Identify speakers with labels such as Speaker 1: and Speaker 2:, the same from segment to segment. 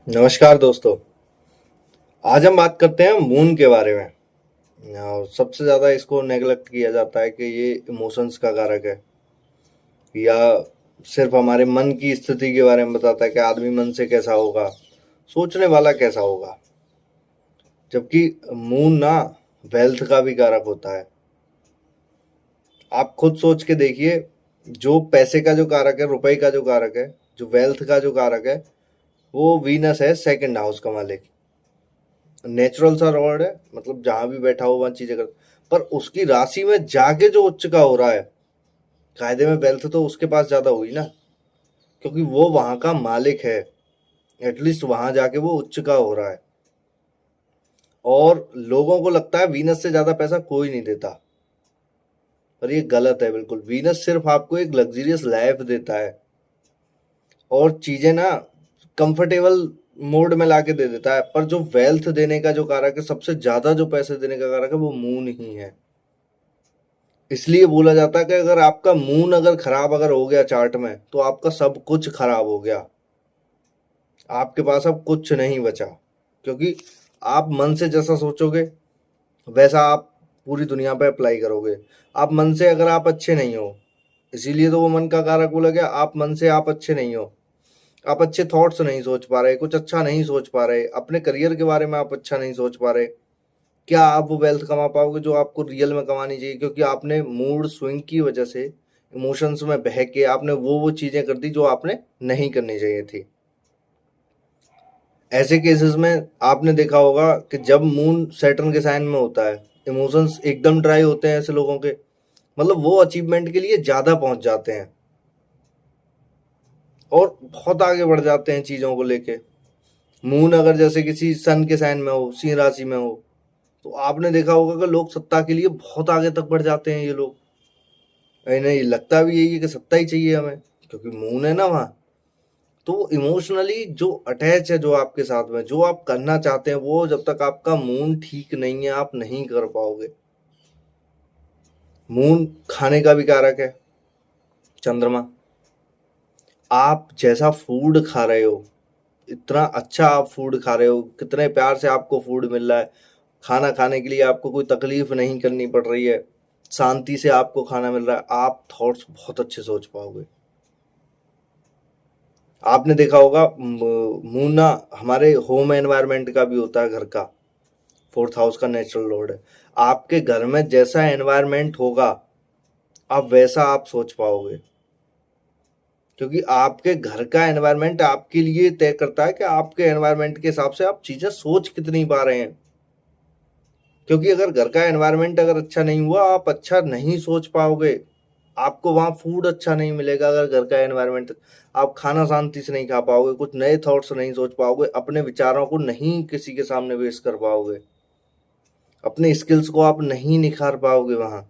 Speaker 1: नमस्कार दोस्तों। आज हम बात करते हैं मून के बारे में। सबसे ज़्यादा इसको नेगलेक्ट किया जाता है कि ये इमोशंस का कारक है या सिर्फ हमारे मन की स्थिति के बारे में बताता है कि आदमी मन से कैसा होगा, सोचने वाला कैसा होगा। जबकि मून ना वेल्थ का भी कारक होता है। आप खुद सोच के देखिए, जो पैसे का जो कारक है, रुपए का जो कारक है, जो वेल्थ का जो कारक है, वो वीनस है, सेकंड हाउस का मालिक। नेचुरल सा रॉड है, मतलब जहां भी बैठा हो वहां चीजें कर, पर उसकी राशि में जाके जो उच्च का हो रहा है, कायदे में वेल्थ तो उसके पास ज्यादा हुई ना, क्योंकि वो वहां का मालिक है। एटलीस्ट वहां जाके वो उच्च का हो रहा है। और लोगों को लगता है वीनस से ज्यादा पैसा कोई नहीं देता, पर ये गलत है बिल्कुल। वीनस सिर्फ आपको एक लग्जरियस लाइफ देता है और चीजें ना कंफर्टेबल मोड में लाके दे देता है, पर जो वेल्थ देने का जो कारक है, सबसे ज्यादा जो पैसे देने का कारक है, वो मून ही है। इसलिए बोला जाता है कि अगर आपका मून अगर खराब अगर हो गया चार्ट में, तो आपका सब कुछ खराब हो गया। आपके पास अब कुछ नहीं बचा, क्योंकि आप मन से जैसा सोचोगे वैसा आप पूरी दुनिया पे अप्लाई करोगे। आप मन से अगर आप अच्छे नहीं हो, इसीलिए तो वो मन का कारक बोला गया। आप मन से आप अच्छे नहीं हो, आप अच्छे थॉट्स नहीं सोच पा रहे, कुछ अच्छा नहीं सोच पा रहे, अपने करियर के बारे में आप अच्छा नहीं सोच पा रहे, क्या आप वो वेल्थ कमा पाओगे जो आपको रियल में कमानी चाहिए? क्योंकि आपने मूड स्विंग की वजह से, इमोशंस में बह के आपने वो चीजें कर दी जो आपने नहीं करनी चाहिए थी। ऐसे केसेस में आपने देखा होगा कि जब मून सैटर्न के साइन में होता है, इमोशंस एकदम ड्राई होते हैं ऐसे लोगों के। मतलब वो अचीवमेंट के लिए ज्यादा पहुंच जाते हैं और बहुत आगे बढ़ जाते हैं चीजों को लेके। मून अगर जैसे किसी सन के साइन में हो, सिंह राशि में हो, तो आपने देखा होगा कि लोग सत्ता के लिए बहुत आगे तक बढ़ जाते हैं ये लोग। नहीं, लगता भी यही है कि सत्ता ही चाहिए हमें, क्योंकि मून है ना वहाँ। तो इमोशनली जो अटैच है, जो आपके साथ में जो आप करना चाहते हैं, वो जब तक आपका मून ठीक नहीं है आप नहीं कर पाओगे। मून खाने का भी कारक है, चंद्रमा। आप जैसा फूड खा रहे हो, इतना अच्छा आप फूड खा रहे हो, कितने प्यार से आपको फूड मिल रहा है, खाना खाने के लिए आपको कोई तकलीफ नहीं करनी पड़ रही है, शांति से आपको खाना मिल रहा है, आप थॉट्स बहुत अच्छे सोच पाओगे। आपने देखा होगा मून ना हमारे होम एनवायरनमेंट का भी होता है, घर का। फोर्थ हाउस का नेचुरल लॉर्ड है। आपके घर में जैसा एनवायरनमेंट होगा, आप वैसा आप सोच पाओगे, क्योंकि आपके घर का एनवायरनमेंट आपके लिए तय करता है कि आपके एनवायरनमेंट के हिसाब से आप चीजें सोच कितनी पा रहे हैं। क्योंकि अगर घर का एनवायरनमेंट अगर अच्छा नहीं हुआ, आप अच्छा नहीं सोच पाओगे। आपको वहाँ फूड अच्छा नहीं मिलेगा अगर घर का एनवायरनमेंट, आप खाना शांति से नहीं खा पाओगे, कुछ नए थॉट्स नहीं सोच पाओगे, अपने विचारों को नहीं किसी के सामने पेश कर पाओगे, अपने स्किल्स को आप नहीं निखार पाओगे वहाँ,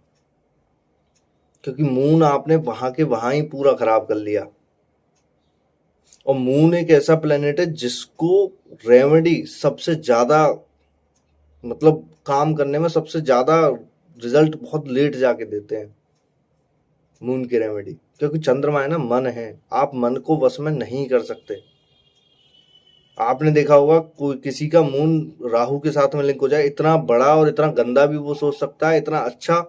Speaker 1: क्योंकि मून आपने वहाँ के वहाँ ही पूरा खराब कर लिया। और मून एक ऐसा प्लेनेट है जिसको रेमेडी सबसे ज्यादा, मतलब काम करने में सबसे ज्यादा रिजल्ट बहुत लेट जाके देते हैं मून की रेमेडी। क्योंकि चंद्रमा है ना, मन है, आप मन को वश में नहीं कर सकते। आपने देखा होगा कोई किसी का मून राहु के साथ में लिंक हो जाए, इतना बड़ा और इतना गंदा भी वो सोच सकता है, इतना अच्छा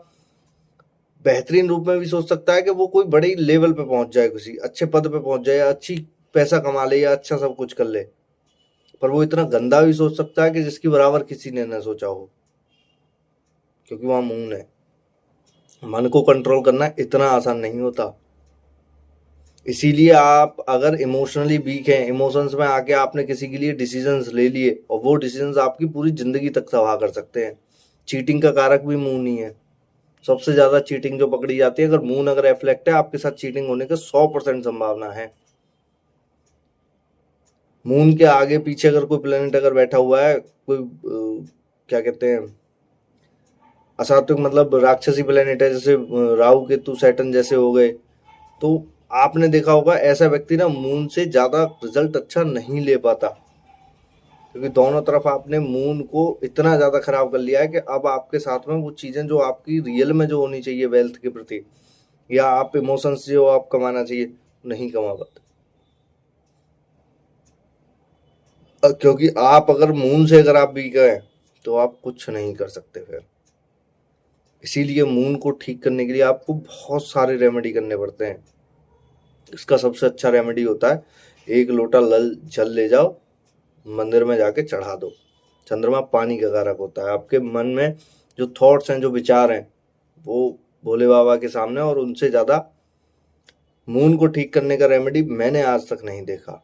Speaker 1: बेहतरीन रूप में भी सोच सकता है कि वो कोई बड़े लेवल पे पहुंच जाए, किसी अच्छे पद पे पहुंच जाए, अच्छी पैसा कमा ले या अच्छा सब कुछ कर ले। पर वो इतना गंदा भी सोच सकता है कि जिसकी बराबर किसी ने ना सोचा हो, क्योंकि वहां मून है। मन को कंट्रोल करना इतना आसान नहीं होता। इसीलिए आप अगर इमोशनली वीक हैं, इमोशंस में आके आपने किसी के लिए डिसीजंस ले लिए, और वो डिसीजंस आपकी पूरी जिंदगी तक तबाह कर सकते हैं। चीटिंग का कारक भी मून ही है। सबसे ज्यादा चीटिंग जो पकड़ी जाती है, अगर मून अगर रिफ्लेक्ट है, आपके साथ चीटिंग होने की 100% संभावना है। मून के आगे पीछे अगर कोई प्लेनेट अगर बैठा हुआ है, कोई क्या कहते हैं, असात्विक मतलब राक्षसी प्लेनेट है, जैसे राहु केतु सैटर्न जैसे हो गए, तो आपने देखा होगा ऐसा व्यक्ति ना मून से ज्यादा रिजल्ट अच्छा नहीं ले पाता, क्योंकि दोनों तरफ आपने मून को इतना ज्यादा खराब कर लिया है कि अब आपके साथ में वो चीजें जो आपकी रियल में जो होनी चाहिए वेल्थ के प्रति, या आप इमोशंस जो आप कमाना चाहिए, नहीं कमा पाते। क्योंकि आप अगर मून से अगर आप वीक हैं तो आप कुछ नहीं कर सकते फिर। इसीलिए मून को ठीक करने के लिए आपको बहुत सारे रेमेडी करने पड़ते हैं। इसका सबसे अच्छा रेमेडी होता है 1 लोटा जल ले जाओ, मंदिर में जाके चढ़ा दो। चंद्रमा पानी का कारक होता है। आपके मन में जो थॉट्स हैं, जो विचार हैं, वो भोले बाबा के सामने, और उनसे ज़्यादा मून को ठीक करने का रेमेडी मैंने आज तक नहीं देखा।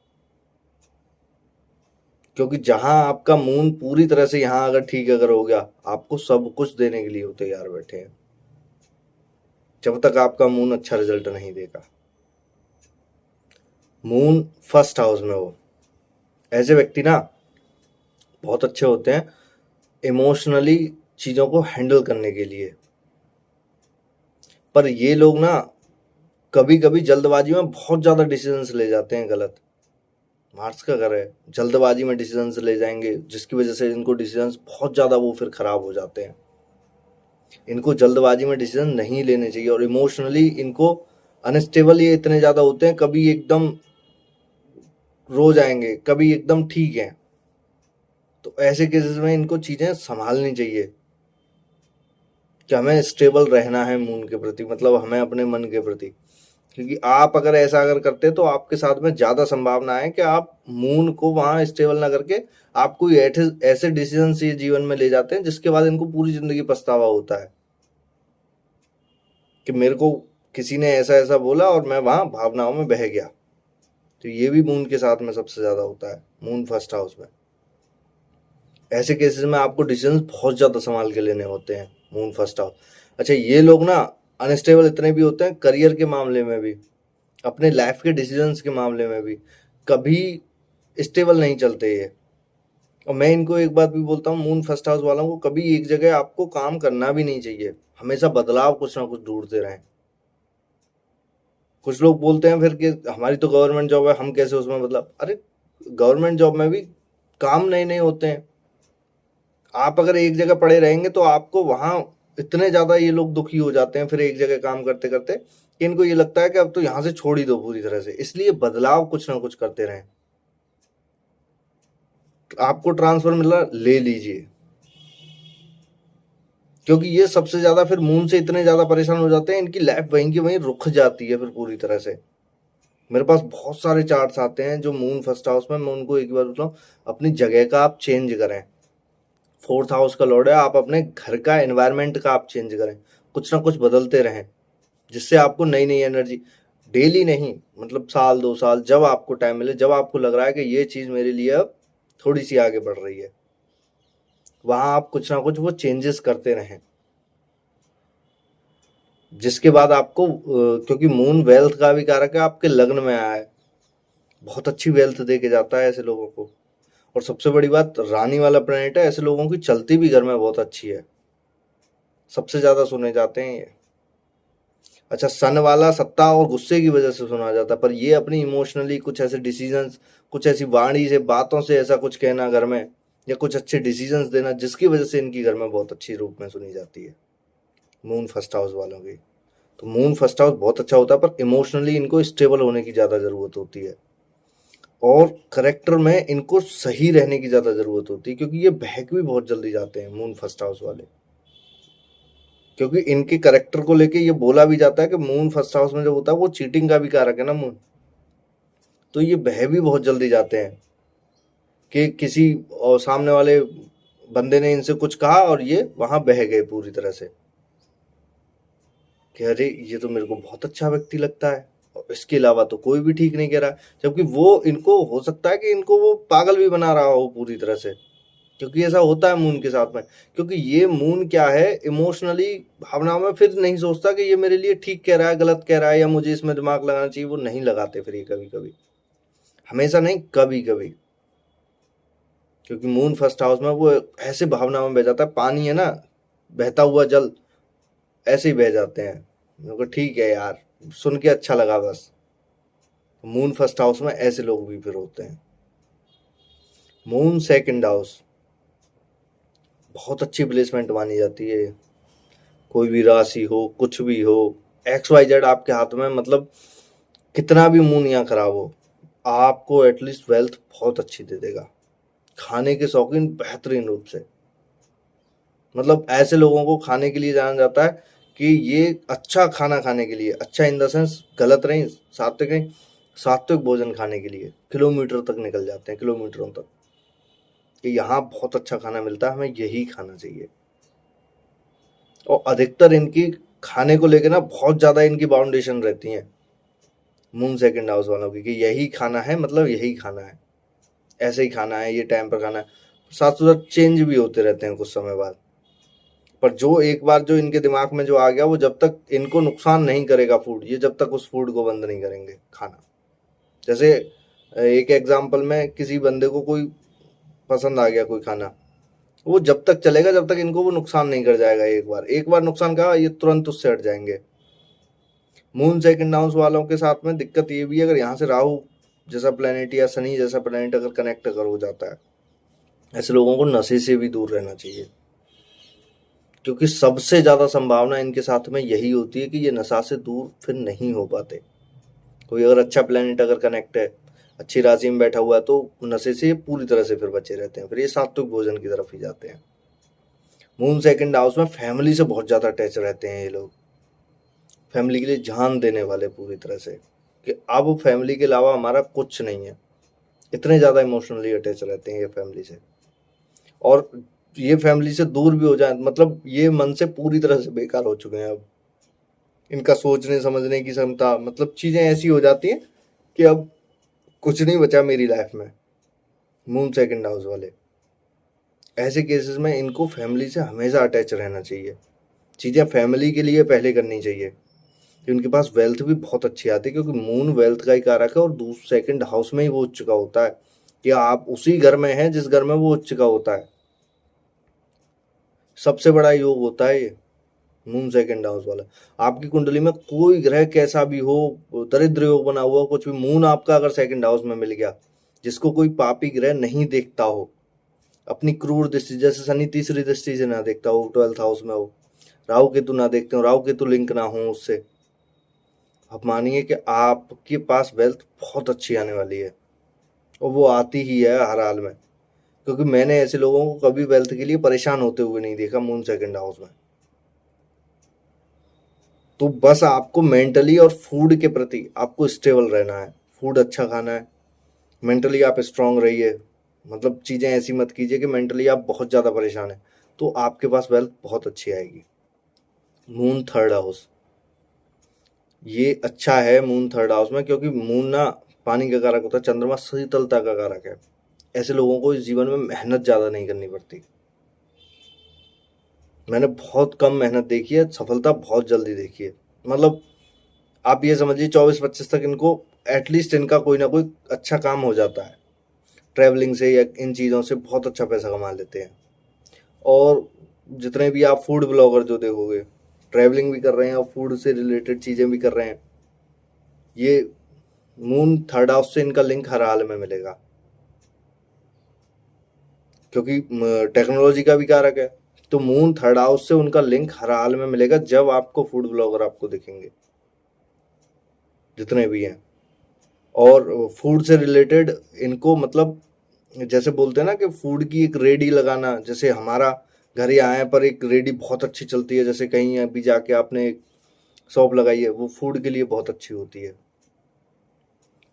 Speaker 1: क्योंकि जहां आपका मून पूरी तरह से यहाँ अगर ठीक अगर हो गया, आपको सब कुछ देने के लिए वो तैयार बैठे हैं, जब तक आपका मून अच्छा रिजल्ट नहीं देगा। मून फर्स्ट हाउस में हो, ऐसे व्यक्ति ना बहुत अच्छे होते हैं इमोशनली चीज़ों को हैंडल करने के लिए। पर ये लोग ना कभी कभी जल्दबाजी में बहुत ज़्यादा डिसीजंस ले जाते हैं गलत। मार्स का घर है, जल्दबाजी में डिसीजंस ले जाएंगे, जिसकी वजह से इनको डिसीजंस बहुत ज़्यादा वो फिर ख़राब हो जाते हैं। इनको जल्दबाजी में डिसीजन नहीं लेने चाहिए। और इमोशनली इनको अनस्टेबल ये इतने ज़्यादा होते हैं, कभी एकदम रो जाएंगे, कभी एकदम ठीक हैं। तो ऐसे केसेस में इनको चीज़ें संभालनी चाहिए कि हमें स्टेबल रहना है मून के प्रति, मतलब हमें अपने मन के प्रति। क्योंकि आप अगर ऐसा अगर करते तो आपके साथ में ज़्यादा संभावना है कि आप मून को वहाँ स्टेबल ना करके आप कोई ऐसे डिसीजन ये जीवन में ले जाते हैं जिसके बाद इनको पूरी ज़िंदगी पछतावा होता है कि मेरे को किसी ने ऐसा ऐसा बोला और मैं वहाँ भावनाओं में बह गया। तो ये भी मून के साथ में सबसे ज़्यादा होता है, मून फर्स्ट हाउस में। ऐसे केसेस में आपको डिसीजंस बहुत ज़्यादा संभाल के लेने होते हैं, मून फर्स्ट हाउस। अच्छा, ये लोग ना अनस्टेबल इतने भी होते हैं करियर के मामले में भी, अपने लाइफ के डिसीजंस के मामले में भी कभी स्टेबल नहीं चलते ये। और मैं इनको एक बात भी बोलता हूँ, मून फर्स्ट हाउस वालों को कभी एक जगह आपको काम करना भी नहीं चाहिए, हमेशा बदलाव कुछ ना कुछ ढूंढते रहें। कुछ लोग बोलते हैं फिर कि हमारी तो गवर्नमेंट जॉब है, हम कैसे उसमें बदलाव। अरे गवर्नमेंट जॉब में भी काम नए नए होते हैं। आप अगर एक जगह पड़े रहेंगे तो आपको वहाँ इतने ज़्यादा ये लोग दुखी हो जाते हैं फिर एक जगह काम करते करते कि इनको ये लगता है कि अब तो यहाँ से छोड़ ही दो पूरी तरह से। इसलिए बदलाव कुछ ना कुछ करते रहें। आपको ट्रांसफर मिला, ले लीजिए, क्योंकि ये सबसे ज़्यादा फिर मून से इतने ज़्यादा परेशान हो जाते हैं, इनकी लाइफ वहीं की वहीं रुक जाती है फिर पूरी तरह से। मेरे पास बहुत सारे चार्ट्स आते हैं जो मून फर्स्ट हाउस में, मैं उनको एक बार बोलता हूँ अपनी जगह का आप चेंज करें। 4th हाउस का लॉर्ड है, आप अपने घर का एनवायरनमेंट का आप चेंज करें, कुछ ना कुछ बदलते रहें जिससे आपको नई नई एनर्जी, डेली नहीं मतलब साल 2 साल, जब आपको टाइम मिले, जब आपको लग रहा है कि ये चीज़ मेरे लिए अब थोड़ी सी आगे बढ़ रही है, वहाँ आप कुछ ना कुछ वो चेंजेस करते रहें। जिसके बाद आपको क्योंकि मून वेल्थ का भी कारक है, आपके लग्न में आया है, बहुत अच्छी वेल्थ दे के जाता है ऐसे लोगों को। और सबसे बड़ी बात, रानी वाला प्लैनेट है, ऐसे लोगों की चलती भी घर में बहुत अच्छी है, सबसे ज़्यादा सुने जाते हैं ये। अच्छा, सन वाला सत्ता और गुस्से की वजह से सुना जाता है, पर ये अपनी इमोशनली कुछ ऐसे डिसीजंस, कुछ ऐसी वाणी से, बातों से ऐसा कुछ कहना घर में, या कुछ अच्छे डिसीजंस देना, जिसकी वजह से इनकी घर में बहुत अच्छी रूप में सुनी जाती है मून फर्स्ट हाउस वालों की। तो मून फर्स्ट हाउस बहुत अच्छा होता है, पर इमोशनली इनको स्टेबल होने की ज़्यादा ज़रूरत होती है, और करेक्टर में इनको सही रहने की ज़्यादा ज़रूरत होती है, क्योंकि ये बहक भी बहुत जल्दी जाते हैं मून फर्स्ट हाउस वाले। क्योंकि इनके करेक्टर को लेके ये बोला भी जाता है कि मून फर्स्ट हाउस में जो होता है वो चीटिंग का भी कारक है ना मून, तो ये बह भी बहुत जल्दी जाते हैं कि किसी और सामने वाले बंदे ने इनसे कुछ कहा और ये वहां बह गए पूरी तरह से कि अरे ये तो मेरे को बहुत अच्छा व्यक्ति लगता है और इसके अलावा तो कोई भी ठीक नहीं कह रहा, जबकि वो इनको हो सकता है कि इनको वो पागल भी बना रहा हो पूरी तरह से। क्योंकि ऐसा होता है मून के साथ में, क्योंकि ये मून क्या है, इमोशनली भावनाओं में फिर नहीं सोचता कि ये मेरे लिए ठीक कह रहा है, गलत कह रहा है, या मुझे इसमें दिमाग लगाना चाहिए, वो नहीं लगाते फिर ये कभी कभी, हमेशा नहीं, कभी कभी। क्योंकि मून फर्स्ट हाउस में वो ऐसे भावनाओं में बह जाता है, पानी है ना, बहता हुआ जल, ऐसे ही बह जाते हैं। मेरे को ठीक है यार, सुन के अच्छा लगा बस। मून फर्स्ट हाउस में ऐसे लोग भी फिर होते हैं। मून सेकंड हाउस बहुत अच्छी प्लेसमेंट मानी जाती है। कोई भी राशि हो, कुछ भी हो, XYZ आपके हाथ में, मतलब कितना भी मून यहाँ खराब हो, आपको एटलीस्ट वेल्थ बहुत अच्छी दे देगा। खाने के शौकीन बेहतरीन रूप से। मतलब ऐसे लोगों को खाने के लिए जाना जाता है कि ये अच्छा खाना खाने के लिए, अच्छा इन द सेंस गलत नहीं, सात्विक नहीं, सात्विक भोजन खाने के लिए किलोमीटर तक निकल जाते हैं, किलोमीटरों तक, कि यहाँ बहुत अच्छा खाना मिलता है, हमें यही खाना चाहिए। और अधिकतर इनकी खाने को लेकर ना बहुत ज़्यादा इनकी बाउंडेशन रहती हैं मून सेकंड हाउस वालों की, कि यही खाना है, मतलब यही खाना है, ऐसे ही खाना है, ये टाइम पर खाना है। साथ साथ चेंज भी होते रहते हैं कुछ समय बाद, पर जो एक बार जो इनके दिमाग में जो आ गया, वो जब तक इनको नुकसान नहीं करेगा फूड, ये जब तक उस फूड को बंद नहीं करेंगे खाना। जैसे एक एग्जाम्पल में, किसी बंदे को कोई पसंद आ गया कोई खाना, वो जब तक चलेगा जब तक इनको वो नुकसान नहीं कर जाएगा। एक बार नुकसान करा, ये तुरंत उससे हट जाएंगे। मून सेकंड हाउस वालों के साथ में दिक्कत ये भी है, अगर यहाँ से राहु जैसा प्लेनेट या शनि जैसा प्लेनेट अगर कनेक्ट अगर हो जाता है, ऐसे लोगों को नशे से भी दूर रहना चाहिए, क्योंकि सबसे ज़्यादा संभावना इनके साथ में यही होती है कि ये नशा से दूर फिर नहीं हो पाते। कोई अगर अच्छा प्लेनेट अगर कनेक्ट है, अच्छी राशि में बैठा हुआ है, तो नशे से पूरी तरह से फिर बचे रहते हैं, फिर ये सात्विक भोजन की तरफ ही जाते हैं। मून सेकंड हाउस में फैमिली से बहुत ज़्यादा अटैच रहते हैं ये लोग, फैमिली के लिए जान देने वाले पूरी तरह से, कि अब फैमिली के अलावा हमारा कुछ नहीं है, इतने ज़्यादा इमोशनली अटैच रहते हैं ये फैमिली से। और ये फैमिली से दूर भी हो जाए, मतलब ये मन से पूरी तरह से बेकार हो चुके हैं अब, इनका सोचने समझने की क्षमता, मतलब चीज़ें ऐसी हो जाती हैं कि अब कुछ नहीं बचा मेरी लाइफ में। मून सेकंड हाउस वाले ऐसे केसेस में इनको फैमिली से हमेशा अटैच रहना चाहिए, चीज़ें फैमिली के लिए पहले करनी चाहिए, कि उनके पास वेल्थ भी बहुत अच्छी आती है, क्योंकि मून वेल्थ का ही कारक है, और सेकंड हाउस में ही वो उच्च का होता है, कि आप उसी घर में हैं जिस घर में वो उच्च का होता है। सबसे बड़ा योग होता है ये मून सेकंड हाउस वाला। आपकी कुंडली में कोई ग्रह कैसा भी हो, दरिद्र योग बना हुआ कुछ भी, मून आपका अगर सेकंड हाउस में मिल गया, जिसको कोई पापी ग्रह नहीं देखता हो, अपनी क्रूर दृष्टि, जैसे शनि तीसरी दृष्टि से ना देखता हो, 12th हाउस में हो, राहु केतु ना देखते हो, राहु केतु लिंक ना हो उससे, आप मानिए कि आपके पास वेल्थ बहुत अच्छी आने वाली है, और वो आती ही है हर हाल में, क्योंकि मैंने ऐसे लोगों को कभी वेल्थ के लिए परेशान होते हुए नहीं देखा मून सेकंड हाउस में। तो बस आपको मेंटली और फूड के प्रति आपको स्टेबल रहना है, फूड अच्छा खाना है, मेंटली आप स्ट्रांग रहिए, मतलब चीज़ें ऐसी मत कीजिए कि मेंटली आप बहुत ज़्यादा परेशान हैं, तो आपके पास वेल्थ बहुत अच्छी आएगी। मून थर्ड हाउस ये अच्छा है मून थर्ड हाउस में, क्योंकि मून ना पानी का कारक होता है, चंद्रमा शीतलता का कारक है। ऐसे लोगों को इस जीवन में मेहनत ज़्यादा नहीं करनी पड़ती। मैंने बहुत कम मेहनत देखी है, सफलता बहुत जल्दी देखी है। मतलब आप ये समझिए 24-25 तक इनको एटलीस्ट इनका कोई ना कोई अच्छा काम हो जाता है, ट्रैवलिंग से या इन चीज़ों से बहुत अच्छा पैसा कमा लेते हैं। और जितने भी आप फूड ब्लॉगर जो देखोगे, ट्रैवलिंग भी कर रहे हैं और फूड से रिलेटेड चीज़ें भी कर रहे हैं, ये मून थर्ड हाउस से इनका लिंक हर हाल में मिलेगा, क्योंकि टेक्नोलॉजी का भी कारक है, तो मून थर्ड हाउस से उनका लिंक हर हाल में मिलेगा जब आपको फूड ब्लॉगर आपको दिखेंगे जितने भी हैं। और फूड से रिलेटेड इनको, मतलब जैसे बोलते हैं ना कि फूड की एक रेडी लगाना, जैसे हमारा घर यहाँ है पर एक रेडी बहुत अच्छी चलती है, जैसे कहीं अभी जाके आपने एक शॉप लगाई है, वो फूड के लिए बहुत अच्छी होती है,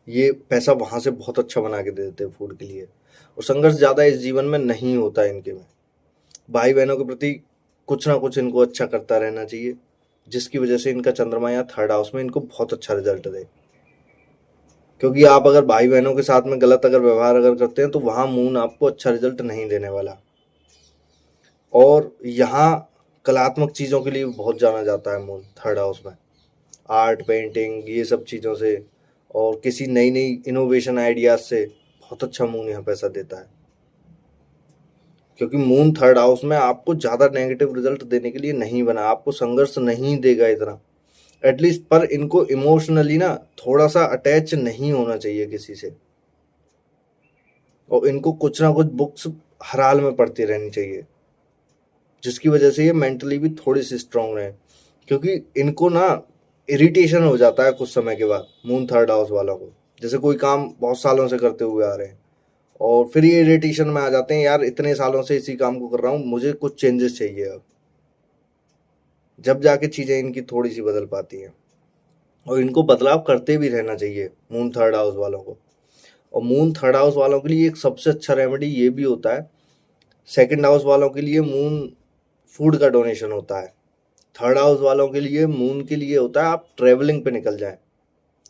Speaker 1: ये पैसा वहाँ से बहुत अच्छा बना के दे देते हैं फूड के लिए। और संघर्ष ज़्यादा इस जीवन में नहीं होता है इनके में, भाई बहनों के प्रति कुछ ना कुछ इनको अच्छा करता रहना चाहिए, जिसकी वजह से इनका चंद्रमा या थर्ड हाउस में इनको बहुत अच्छा रिजल्ट दे। क्योंकि आप अगर भाई बहनों के साथ में गलत अगर व्यवहार अगर करते हैं, तो वहाँ मून आपको अच्छा रिजल्ट नहीं देने वाला। और यहाँ कलात्मक चीज़ों के लिए बहुत जाना जाता है मून थर्ड हाउस में, आर्ट पेंटिंग ये सब चीज़ों से, और किसी नई नई इनोवेशन आइडियाज से बहुत अच्छा मून यहाँ पैसा देता है। क्योंकि मून थर्ड हाउस में आपको ज़्यादा नेगेटिव रिजल्ट देने के लिए नहीं बना, आपको संघर्ष नहीं देगा इतना एटलीस्ट, पर इनको इमोशनली ना थोड़ा सा अटैच नहीं होना चाहिए किसी से, और इनको कुछ ना कुछ बुक्स हर हाल में पढ़ती रहनी चाहिए, जिसकी वजह से ये मेंटली भी थोड़ी सी स्ट्रांग रहे। क्योंकि इनको ना इरिटेशन हो जाता है कुछ समय के बाद मून थर्ड हाउस वालों को, जैसे कोई काम बहुत सालों से करते हुए आ रहे हैं और फिर ये इरिटेशन में आ जाते हैं, यार इतने सालों से इसी काम को कर रहा हूँ, मुझे कुछ चेंजेस चाहिए अब। जब जाके चीज़ें इनकी थोड़ी सी बदल पाती हैं, और इनको बदलाव करते भी रहना चाहिए मून थर्ड हाउस वालों को। और मून थर्ड हाउस वालों के लिए एक सबसे अच्छा रेमेडी ये भी होता है, सेकंड हाउस वालों के लिए मून फूड का डोनेशन होता है, थर्ड हाउस वालों के लिए मून के लिए होता है आप ट्रेवलिंग पे निकल जाएं।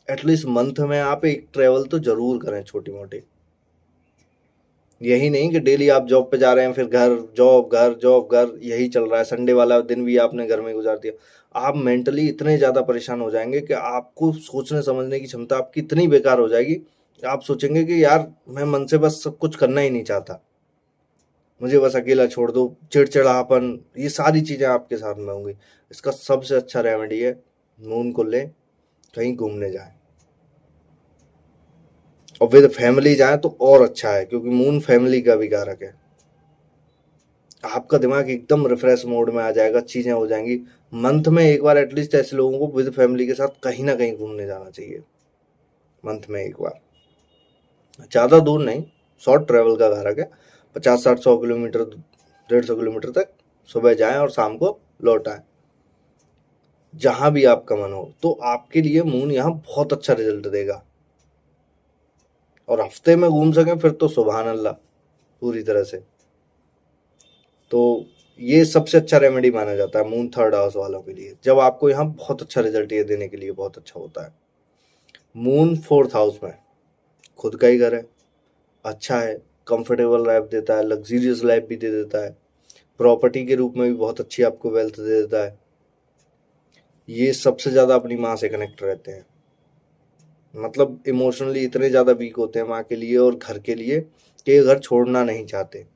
Speaker 1: एटलीस्ट मंथ में आप एक ट्रेवल तो जरूर करें, छोटी मोटी। यही नहीं कि डेली आप जॉब पे जा रहे हैं, फिर घर जॉब घर जॉब घर, यही चल रहा है, संडे वाला दिन भी आपने घर में गुजार दिया। आप मेंटली इतने ज़्यादा परेशान हो जाएंगे कि आपको सोचने समझने की क्षमता आपकी इतनी बेकार हो जाएगी कि आप सोचेंगे कि यार मैं मन से बस सब कुछ करना ही नहीं चाहता, मुझे बस अकेला छोड़ दो, चिड़चिड़ापन, ये सारी चीज़ें आपके साथ में होंगी। इसका सबसे अच्छा रेमेडी है, मून को लें, कहीं घूमने जाएं, और विद फैमिली जाएं तो और अच्छा है, क्योंकि मून फैमिली का भी कारक है। आपका दिमाग एकदम रिफ्रेश मोड में आ जाएगा, चीज़ें हो जाएंगी। मंथ में एक बार एटलीस्ट ऐसे लोगों को विद फैमिली के साथ कहीं ना कहीं घूमने जाना चाहिए, मंथ में एक बार। ज़्यादा दूर नहीं, शॉर्ट ट्रैवल का कारक है, 50-60-100 किलोमीटर, 150 किलोमीटर तक सुबह जाएं और शाम को लौट आएं, जहां भी आपका मन हो। तो आपके लिए मून यहाँ बहुत अच्छा रिजल्ट देगा। और हफ्ते में घूम सकें फिर तो सुभान अल्लाह पूरी तरह से। तो ये सबसे अच्छा रेमेडी माना जाता है मून थर्ड हाउस वालों के लिए, जब आपको यहाँ बहुत अच्छा रिजल्ट ये देने के लिए बहुत अच्छा होता है। मून फोर्थ हाउस में खुद का ही घर है, अच्छा है, कंफर्टेबल लाइफ देता है, लग्जरियस लाइफ भी दे देता है, प्रॉपर्टी के रूप में भी बहुत अच्छी आपको वेल्थ दे देता है। ये सबसे ज़्यादा अपनी माँ से कनेक्ट रहते हैं, मतलब इमोशनली इतने ज़्यादा वीक होते हैं माँ के लिए और घर के लिए कि ये घर छोड़ना नहीं चाहते।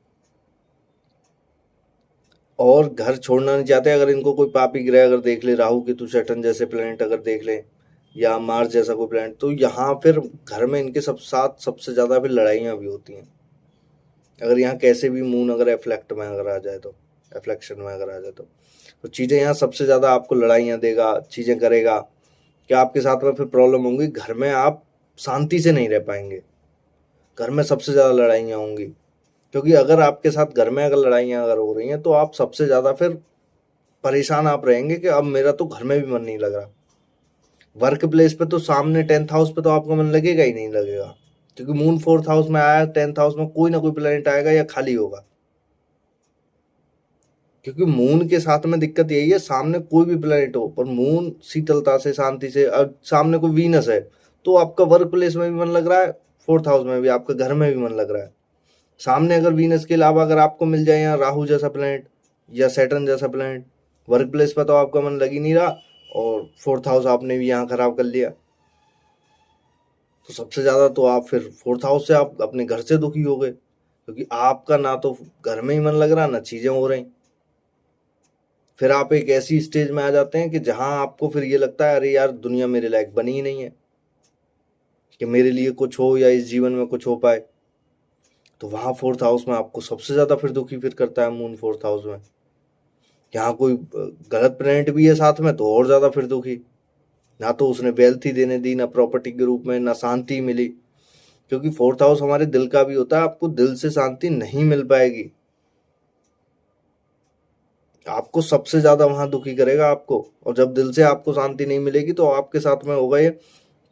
Speaker 1: और घर छोड़ना नहीं चाहते, अगर इनको कोई पापी ग्रह अगर देख ले, राहु केतु सैटर्न जैसे प्लैनेट अगर देख ले, या मार्स जैसा कोई प्लैनेट, तो यहाँ फिर घर में इनके सब साथ सबसे ज़्यादा फिर लड़ाइयाँ भी होती हैं। अगर यहाँ कैसे भी मून अगर एफ्लेक्ट में अगर आ जाए, तो एफ्लेक्शन में अगर आ जाए, तो चीज़ें यहाँ सबसे ज़्यादा आपको लड़ाइयाँ देगा, चीज़ें करेगा कि आपके साथ में फिर प्रॉब्लम होंगी, घर में आप शांति से नहीं रह पाएंगे, घर में सबसे ज़्यादा लड़ाइयाँ होंगी। क्योंकि अगर आपके साथ घर में अगर लड़ाइयाँ अगर हो रही हैं तो आप सबसे ज़्यादा फिर परेशान आप रहेंगे कि अब मेरा तो घर में भी मन नहीं लग रहा। वर्क प्लेस पे तो सामने 10th हाउस पे तो आपका मन लगेगा ही नहीं लगेगा, क्योंकि मून 4th हाउस में आया, 10th हाउस में कोई ना कोई प्लेनेट आएगा या खाली होगा। क्योंकि मून के साथ में दिक्कत यही है, सामने कोई भी प्लेनेट हो पर मून शीतलता से शांति से, अब सामने कोई वीनस है तो आपका वर्क प्लेस में भी मन लग रहा है, 4th हाउस में भी आपका घर में भी मन लग रहा है। सामने अगर वीनस के अलावा अगर आपको मिल जाए यहाँ राहु जैसा प्लैनेट या सैटर्न जैसा प्लैनेट, वर्क प्लेस पर तो आपका मन लग ही नहीं रहा, और 4th हाउस आपने भी यहाँ खराब कर लिया। तो सबसे ज़्यादा तो आप फिर 4th हाउस से आप अपने घर से दुखी हो गए, क्योंकि आपका ना तो घर में ही मन लग रहा, ना चीज़ें हो रही। फिर आप एक ऐसी स्टेज में आ जाते हैं कि जहाँ आपको फिर ये लगता है अरे यार दुनिया मेरे लायक बनी ही नहीं है कि मेरे लिए कुछ हो या इस जीवन में कुछ हो पाए। तो वहाँ 4th हाउस में आपको सबसे ज़्यादा फिर दुखी फिर करता है मून 4th हाउस में। यहाँ कोई गलत प्लैनेट भी है साथ में तो और ज़्यादा फिर दुखी, ना तो उसने वेल्थ ही देने दी, ना प्रॉपर्टी के रूप में, ना शांति मिली। क्योंकि 4th हाउस हमारे दिल का भी होता है, आपको दिल से शांति नहीं मिल पाएगी, आपको सबसे ज़्यादा वहाँ दुखी करेगा आपको। और जब दिल से आपको शांति नहीं मिलेगी तो आपके साथ में होगा ये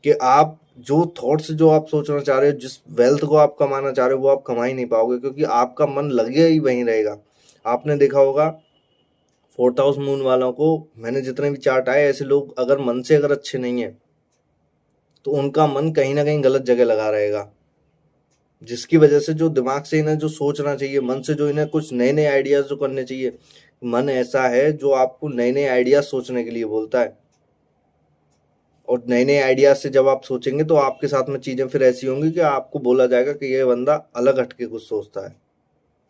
Speaker 1: कि आप जो थॉट्स जो आप सोचना चाह रहे हो, जिस वेल्थ को आप कमाना चाह रहे हो, वो आप कमा ही नहीं पाओगे, क्योंकि आपका मन लगे ही वहीं रहेगा। आपने देखा होगा 4th हाउस मून वालों को, मैंने जितने भी चार्ट आए, ऐसे लोग अगर मन से अगर अच्छे नहीं है तो उनका मन कहीं ना कहीं गलत जगह लगा रहेगा, जिसकी वजह से जो दिमाग से इन्हें जो सोचना चाहिए, मन से जो इन्हें कुछ नए नए आइडियाज जो करने चाहिए, मन ऐसा है जो आपको नए नए आइडियाज सोचने के लिए बोलता है। और नए नए आइडियाज से जब आप सोचेंगे तो आपके साथ में चीज़ें फिर ऐसी होंगी कि आपको बोला जाएगा कि ये बंदा अलग हटके कुछ सोचता है,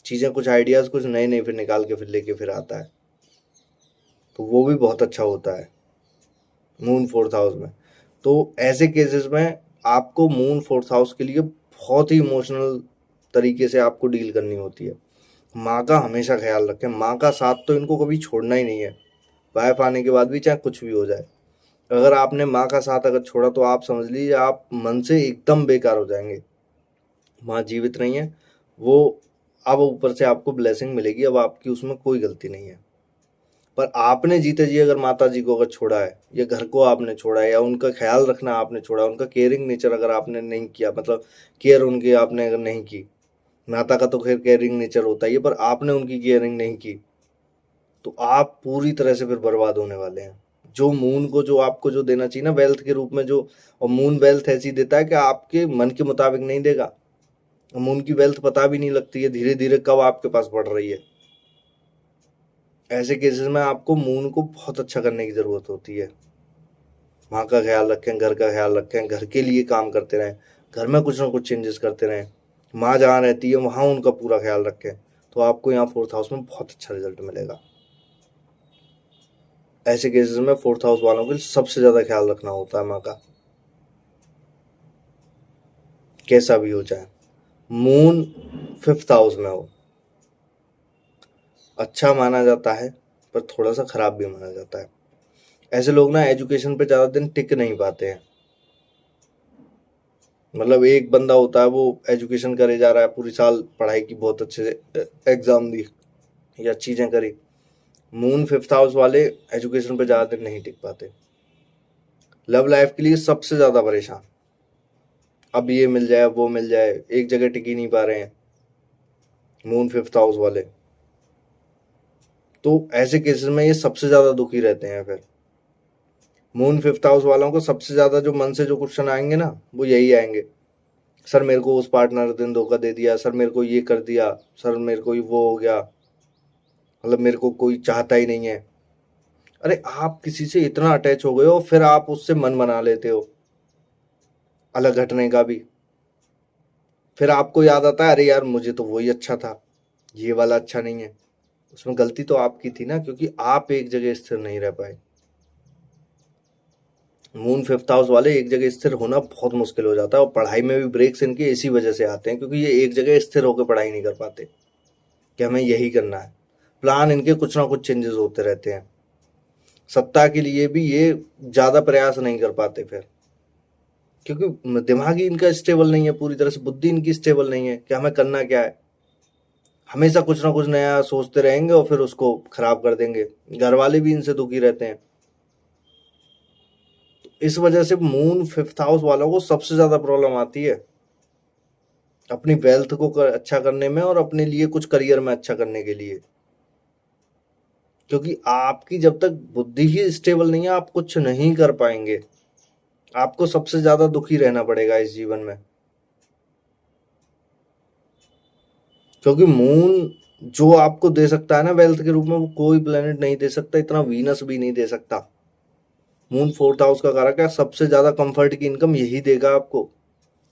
Speaker 1: चीज़ें कुछ आइडियाज़ कुछ नए नए फिर निकाल के फिर लेके फिर आता है। तो वो भी बहुत अच्छा होता है मून 4th हाउस में। तो ऐसे केसेस में आपको मून 4th हाउस के लिए बहुत ही इमोशनल तरीके से आपको डील करनी होती है। माँ का हमेशा ख्याल रखें, माँ का साथ तो इनको कभी छोड़ना ही नहीं है, वाइफ आने के बाद भी चाहे कुछ भी हो जाए। अगर आपने माँ का साथ अगर छोड़ा तो आप समझ लीजिए आप मन से एकदम बेकार हो जाएंगे। माँ जीवित नहीं है, वो अब ऊपर से आपको ब्लेसिंग मिलेगी, अब आपकी उसमें कोई गलती नहीं है। पर आपने जीते जी अगर माता जी को अगर छोड़ा है, या घर को आपने छोड़ा है, या उनका ख्याल रखना आपने छोड़ा, उनका केयरिंग नेचर अगर आपने नहीं किया, मतलब केयर उनकी आपने अगर नहीं की, माता का तो खैर केयरिंग नेचर होता ही है, पर आपने उनकी केयरिंग नहीं की, तो आप पूरी तरह से फिर बर्बाद होने वाले हैं। जो मून को जो आपको जो देना चाहिए ना वेल्थ के रूप में, जो, और मून वेल्थ ऐसी देता है कि आपके मन के मुताबिक नहीं देगा। मून की वेल्थ पता भी नहीं लगती है धीरे धीरे कब आपके पास बढ़ रही है। ऐसे केसेस में आपको मून को बहुत अच्छा करने की ज़रूरत होती है। माँ का ख्याल रखें, घर का ख्याल रखें, घर के लिए काम करते रहें, घर में कुछ ना कुछ चेंजेस करते रहें। माँ जहाँ रहती है वहाँ उनका पूरा ख्याल रखें, तो आपको यहाँ 4th हाउस में बहुत अच्छा रिजल्ट मिलेगा। ऐसे केसेस में 4th हाउस वालों के सबसे ज़्यादा ख्याल रखना होता है माँ का, कैसा भी हो चाहे। मून 5th हाउस में हो, अच्छा माना जाता है, पर थोड़ा सा खराब भी माना जाता है। ऐसे लोग ना एजुकेशन पे ज़्यादा दिन टिक नहीं पाते हैं। मतलब एक बंदा होता है, वो एजुकेशन करे जा रहा है, पूरी साल पढ़ाई की, बहुत अच्छे से एग्ज़ाम दी या चीज़ें करी। मून 5th हाउस वाले एजुकेशन पे ज़्यादा दिन नहीं टिक पाते। लव लाइफ के लिए सबसे ज़्यादा परेशान, अब ये मिल जाए वो मिल जाए, एक जगह टिक ही नहीं पा रहे हैं मून 5th हाउस वाले। तो ऐसे केसेस में ये सबसे ज़्यादा दुखी रहते हैं। फिर मून 5th हाउस वालों को सबसे ज़्यादा जो मन से जो क्वेश्चन आएंगे ना, वो यही आएंगे, सर मेरे को उस पार्टनर ने धोखा दे दिया, सर मेरे को ये कर दिया, सर मेरे को वो हो गया, मतलब मेरे को कोई चाहता ही नहीं है। अरे आप किसी से इतना अटैच हो गए हो, फिर आप उससे मन बना लेते हो अलग हटने का भी। फिर आपको याद आता है, अरे यार मुझे तो वही अच्छा था, ये वाला अच्छा नहीं है। उसमें गलती तो आपकी थी ना, क्योंकि आप एक जगह स्थिर नहीं रह पाए। मून 5th हाउस वाले एक जगह स्थिर होना बहुत मुश्किल हो जाता है, और पढ़ाई में भी ब्रेक्स इनके इसी वजह से आते हैं, क्योंकि ये एक जगह स्थिर होकर पढ़ाई नहीं कर पाते कि हमें यही करना है। प्लान इनके कुछ ना कुछ चेंजेस होते रहते हैं। सत्ता के लिए भी ये ज़्यादा प्रयास नहीं कर पाते फिर, क्योंकि दिमाग ही इनका स्टेबल नहीं है पूरी तरह से, बुद्धि इनकी स्टेबल नहीं है कि हमें करना क्या है। हमेशा कुछ ना कुछ नया सोचते रहेंगे और फिर उसको खराब कर देंगे। घर वाले भी इनसे दुखी रहते हैं। इस वजह से मून 5th हाउस वालों को सबसे ज़्यादा प्रॉब्लम आती है अपनी वेल्थ को अच्छा करने में, और अपने लिए कुछ करियर में अच्छा करने के लिए। क्योंकि आपकी जब तक बुद्धि ही स्टेबल नहीं है, आप कुछ नहीं कर पाएंगे। आपको सबसे ज़्यादा दुखी रहना पड़ेगा इस जीवन में, क्योंकि मून जो आपको दे सकता है ना वेल्थ के रूप में, वो कोई प्लेनेट नहीं दे सकता, इतना वीनस भी नहीं दे सकता। मून 4th हाउस का कारक है, सबसे ज़्यादा कंफर्ट की इनकम यही देगा आपको।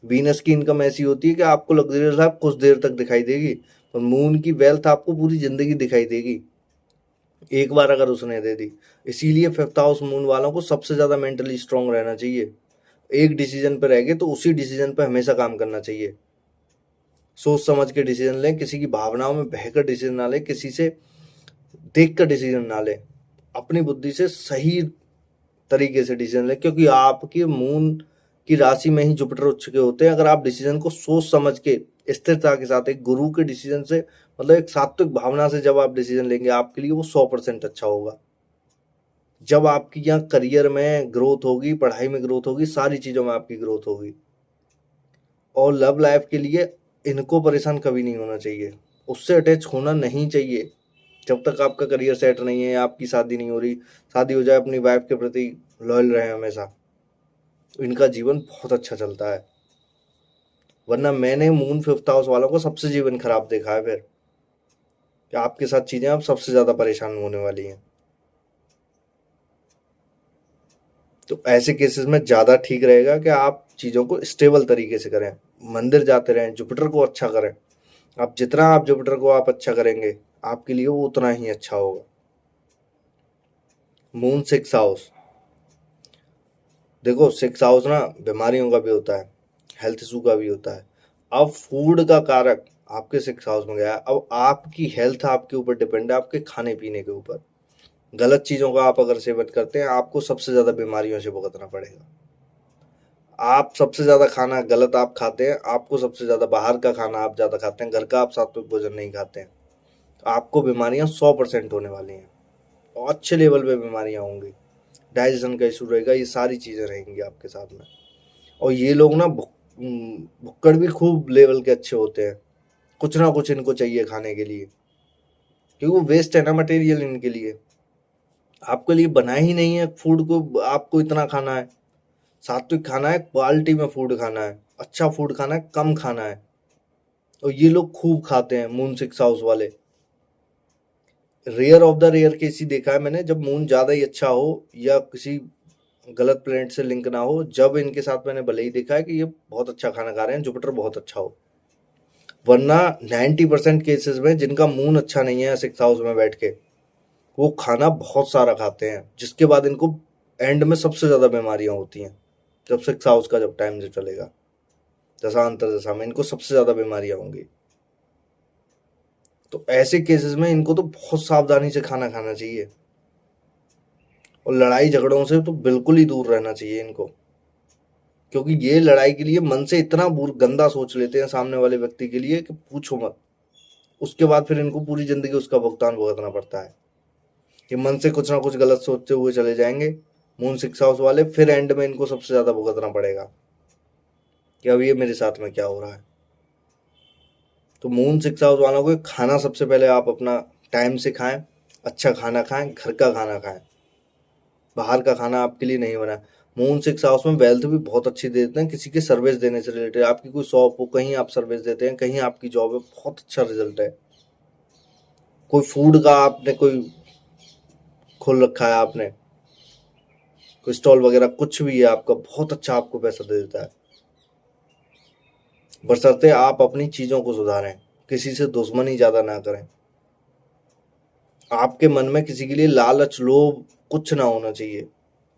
Speaker 1: वीनस की इनकम ऐसी होती है कि आपको लग्जरियस लाइफ कुछ देर तक दिखाई देगी, और मून की वेल्थ आपको पूरी जिंदगी दिखाई देगी एक बार अगर उसने दे दी। इसीलिए 5th हाउस मून वालों को सबसे ज़्यादा मेंटली स्ट्रांग रहना चाहिए। एक डिसीजन पर रह गए तो उसी डिसीजन पर हमेशा काम करना चाहिए। सोच समझ के डिसीजन लें, किसी की भावनाओं में बहकर डिसीजन ना लें, किसी से देख कर डिसीजन ना लें, अपनी बुद्धि से सही तरीके से डिसीजन लें, क्योंकि आपके मून की राशि में ही जुपिटर उच्च के होते हैं। अगर आप डिसीजन को सोच समझ के स्थिरता के साथ एक गुरु के डिसीजन से, मतलब एक सात्विक भावना से जब आप डिसीजन लेंगे, आपके लिए वो 100% अच्छा होगा। जब आपकी यहाँ करियर में ग्रोथ होगी, पढ़ाई में ग्रोथ होगी, सारी चीज़ों में आपकी ग्रोथ होगी। और लव लाइफ के लिए इनको परेशान कभी नहीं होना चाहिए, उससे अटैच होना नहीं चाहिए जब तक आपका करियर सेट नहीं है, आपकी शादी नहीं हो रही। शादी हो जाए, अपनी वाइफ के प्रति लॉयल रहे हमेशा, इनका जीवन बहुत अच्छा चलता है। वरना मैंने मून 5th हाउस वालों को सबसे जीवन खराब देखा है, फिर कि आपके साथ चीज़ें आप सबसे ज़्यादा परेशान होने वाली हैं। तो ऐसे केसेस में ज़्यादा ठीक रहेगा कि आप चीज़ों को स्टेबल तरीके से करें, मंदिर जाते रहें, जुपिटर को अच्छा करें। आप जितना आप जुपिटर को आप अच्छा करेंगे, आपके लिए वो उतना ही अच्छा होगा। मून 6th हाउस, देखो 6th हाउस ना बीमारियों का भी होता है, हेल्थ इशू का भी होता है। अब फूड का कारक आपके 6th हाउस में गया, अब आपकी हेल्थ आपके ऊपर डिपेंड है, आपके खाने पीने के ऊपर। गलत चीज़ों का आप अगर सेवन करते हैं, आपको सबसे ज़्यादा बीमारियों से भुगतना पड़ेगा। आप सबसे ज़्यादा खाना गलत आप खाते हैं, आपको सबसे ज़्यादा बाहर का खाना आप ज़्यादा खाते हैं, घर का आप सात्विक भोजन नहीं खाते हैं, तो आपको बीमारियां 100% होने वाली हैं और अच्छे लेवल पे बीमारियां होंगी, डाइजेशन का इशू रहेगा, ये सारी चीज़ें रहेंगी आपके साथ में। और ये लोग ना भुक्कड़ भी खूब लेवल के अच्छे होते हैं, कुछ ना कुछ इनको चाहिए खाने के लिए, क्योंकि वो वेस्ट है ना मटेरियल इनके लिए। आपके लिए बना ही नहीं है फूड को, आपको इतना खाना है, सात्विक खाना है, क्वालिटी में फूड खाना है, अच्छा फूड खाना है, कम खाना है। और ये लोग खूब खाते हैं मून 6 हाउस वाले। Rare of the rare case ही देखा है मैंने, जब मून ज़्यादा ही अच्छा हो या किसी गलत प्लेनेट से लिंक ना हो, जब इनके साथ मैंने भले ही देखा है कि ये बहुत अच्छा खाना खा रहे हैं, जुपिटर बहुत अच्छा हो। वरना 90% केसेस में जिनका मून अच्छा नहीं है 6 हाउस में बैठ के, वो खाना बहुत सारा खाते हैं, जिसके बाद इनको एंड में सबसे ज़्यादा बीमारियां होती हैं। जब 6 हाउस का जब टाइम जो चलेगा, दशा अंतर दशा में इनको सबसे ज़्यादा बीमारियां होंगी। तो ऐसे केसेस में इनको तो बहुत सावधानी से खाना खाना चाहिए, और लड़ाई झगड़ों से तो बिल्कुल ही दूर रहना चाहिए इनको, क्योंकि ये लड़ाई के लिए मन से इतना गंदा सोच लेते हैं सामने वाले व्यक्ति के लिए कि पूछो मत। उसके बाद फिर इनको पूरी जिंदगी उसका भुगतान भुगतना पड़ता है कि मन से कुछ ना कुछ गलत सोचते हुए चले जाएंगे मून 6 हाउस वाले, फिर एंड में इनको सबसे ज़्यादा भुगतना पड़ेगा कि अब ये मेरे साथ में क्या हो रहा है। तो मून 6 हाउस वालों को खाना सबसे पहले आप अपना टाइम से खाएं, अच्छा खाना खाएं, घर का खाना खाएं, बाहर का खाना आपके लिए नहीं बना। मून 6 हाउस में वेल्थ भी बहुत अच्छी दे देते हैं, किसी के सर्विस देने से रिलेटेड, आपकी कोई शॉप हो, कहीं आप सर्विस देते हैं, कहीं आपकी जॉब है, बहुत अच्छा रिजल्ट है। कोई फूड का आपने कोई खोल रखा है, आपने कोई स्टॉल वगैरह कुछ भी है आपका, बहुत अच्छा आपको पैसा दे देता है। बशर्ते आप अपनी चीज़ों को सुधारें, किसी से दुश्मनी ज़्यादा ना करें, आपके मन में किसी के लिए लालच लोभ कुछ ना होना चाहिए,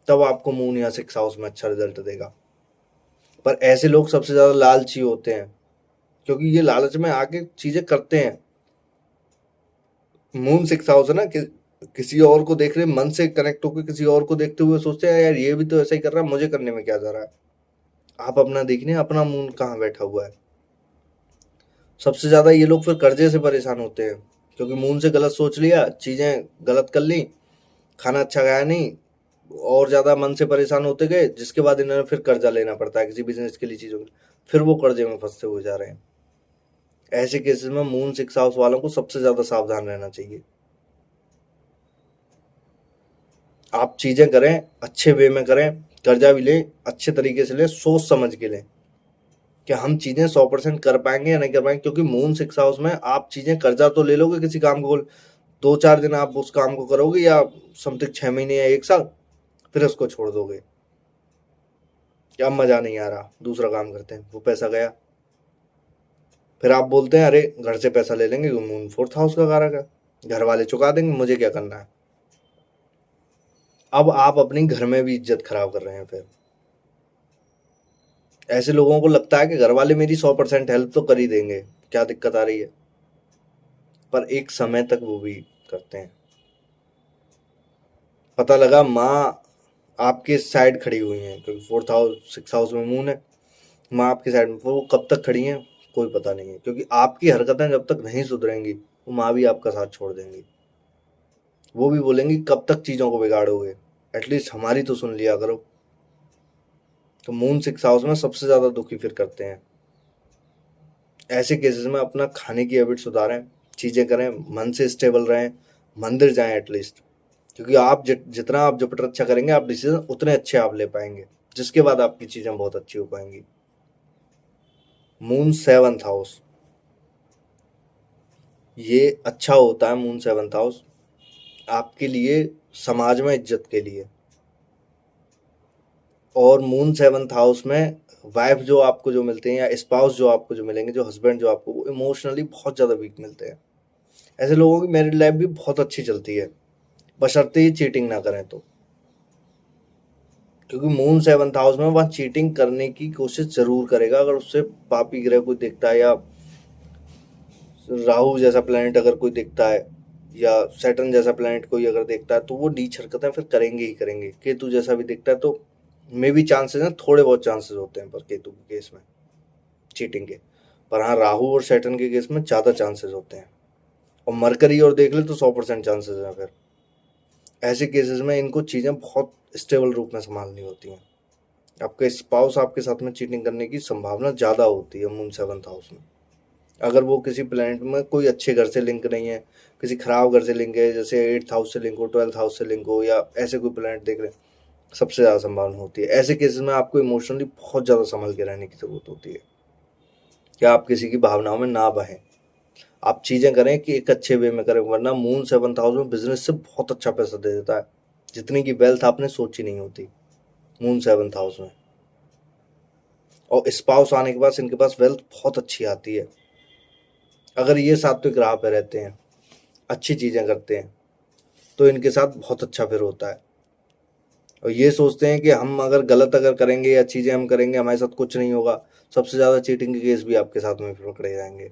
Speaker 1: तब आपको मून या 6 हाउस में अच्छा रिजल्ट देगा। पर ऐसे लोग सबसे ज़्यादा लालची होते हैं, क्योंकि ये लालच में आके चीज़ें करते हैं। मून 6 हाउस है ना कि किसी और को देख रहे, मन से कनेक्ट होकर किसी और को देखते हुए सोचते हैं यार ये भी तो ऐसा ही कर रहा है, मुझे करने में क्या जा रहा है। आप अपना देखने, अपना मून कहाँ बैठा हुआ है। सबसे ज़्यादा ये लोग फिर कर्जे से परेशान होते हैं, क्योंकि मून से गलत सोच लिया, चीज़ें गलत कर ली, खाना अच्छा खाया नहीं, और ज़्यादा मन से परेशान होते गए, जिसके बाद इन्होंने फिर कर्जा लेना पड़ता है किसी बिजनेस के लिए, चीज़ों के, फिर वो कर्जे में फंसते हुए जा रहे हैं। ऐसे केसेस में मून 6 हाउस वालों को सबसे ज़्यादा सावधान रहना चाहिए। आप चीज़ें करें, अच्छे वे में करें, कर्जा भी लें, अच्छे तरीके से लें, सोच समझ के लें कि हम चीज़ें 100% कर पाएंगे या नहीं कर पाएंगे। क्योंकि मून 6 हाउस में आप चीज़ें कर्जा तो ले लोगे किसी काम को, 2-4 दिन आप उस काम को करोगे या समथिंग 6 महीने या 1 साल, फिर उसको छोड़ दोगे कि अब मज़ा नहीं आ रहा, दूसरा काम करते हैं, वो पैसा गया। फिर आप बोलते हैं अरे घर से पैसा ले लेंगे, मून 4th हाउस का कारक है, घर वाले चुका देंगे, मुझे क्या करना है। अब आप अपनी घर में भी इज्जत खराब कर रहे हैं। फिर ऐसे लोगों को लगता है कि घर वाले मेरी 100% हेल्प तो कर ही देंगे, क्या दिक्कत आ रही है, पर एक समय तक वो भी करते हैं। पता लगा माँ आपके साइड खड़ी हुई हैं, क्योंकि 4th हाउस 6 हाउस में मून है, माँ आपके साइड में, वो कब तक खड़ी हैं कोई पता नहीं है, क्योंकि आपकी हरकतें जब तक नहीं सुधरेंगी, वो माँ भी आपका साथ छोड़ देंगी। वो भी बोलेंगी कब तक चीज़ों को बिगाड़ोगे, एटलीस्ट हमारी तो सुन लिया करो। तो मून 6 हाउस में सबसे ज़्यादा दुखी फिर करते हैं। ऐसे केसेस में अपना खाने की हैबिट सुधारें, चीज़ें करें, मन से स्टेबल रहें, मंदिर जाएं एटलीस्ट, क्योंकि आप जितना आप जुपिटर अच्छा करेंगे, आप डिसीजन उतने अच्छे आप ले पाएंगे, जिसके बाद आपकी चीज़ें बहुत अच्छी हो पाएंगी। मून 7th हाउस, ये अच्छा होता है मून 7th हाउस आपके लिए समाज में इज्जत के लिए। और मून 7th हाउस में वाइफ जो आपको जो मिलते हैं, या स्पाउस जो आपको जो मिलेंगे, जो हस्बैंड जो आपको, वो इमोशनली बहुत ज़्यादा वीक मिलते हैं। ऐसे लोगों की मैरिड लाइफ भी बहुत अच्छी चलती है, बशर्ते ही चीटिंग ना करें तो, क्योंकि मून 7th हाउस में वह चीटिंग करने की कोशिश जरूर करेगा अगर उससे पापी ग्रह कोई दिखता है, या राहु जैसा प्लैनेट अगर कोई दिखता है, या सैटर्न जैसा प्लैनेट कोई अगर दिखता है, तो वो नीच हरकतें फिर करेंगे ही करेंगे। केतु जैसा भी दिखता है तो में भी चांसेस हैं, थोड़े बहुत चांसेस होते हैं पर केतु के केस में चीटिंग के। पर हाँ, राहु और सैटर्न के केस में ज़्यादा चांसेस होते हैं, और मरकरी और देख ले तो 100% चांसेस हैं। फिर ऐसे केसेस में इनको चीज़ें बहुत स्टेबल रूप में संभालनी होती हैं। आपके स्पाउस आपके साथ में चीटिंग करने की संभावना ज़्यादा होती है मून 7th हाउस में, अगर वो किसी प्लैनेट में कोई अच्छे घर से लिंक नहीं है, किसी खराब घर से लिंक है, जैसे 8th हाउस से लिंक हो, 12th हाउस से लिंक हो, या ऐसे कोई प्लैनेट देख रहे हैं, सबसे ज़्यादा संभावना होती है। ऐसे केसेस में आपको इमोशनली बहुत ज़्यादा संभल के रहने की ज़रूरत होती है कि आप किसी की भावनाओं में ना बहें, आप चीज़ें करें कि एक अच्छे वे में करें, वरना मून 7th हाउस में बिजनेस से बहुत अच्छा पैसा दे देता है, जितनी की वेल्थ आपने सोची नहीं होती मून 7th हाउस में। और स्पाउस आने के बाद इनके पास वेल्थ बहुत अच्छी आती है, अगर ये सात्विक राह पे रहते हैं, अच्छी चीज़ें करते हैं, तो इनके साथ बहुत अच्छा फिर होता है। और ये सोचते हैं कि हम अगर गलत अगर करेंगे या चीज़ें हम करेंगे हमारे साथ कुछ नहीं होगा, सबसे ज़्यादा चीटिंग के केस भी आपके साथ में पकड़े जाएंगे।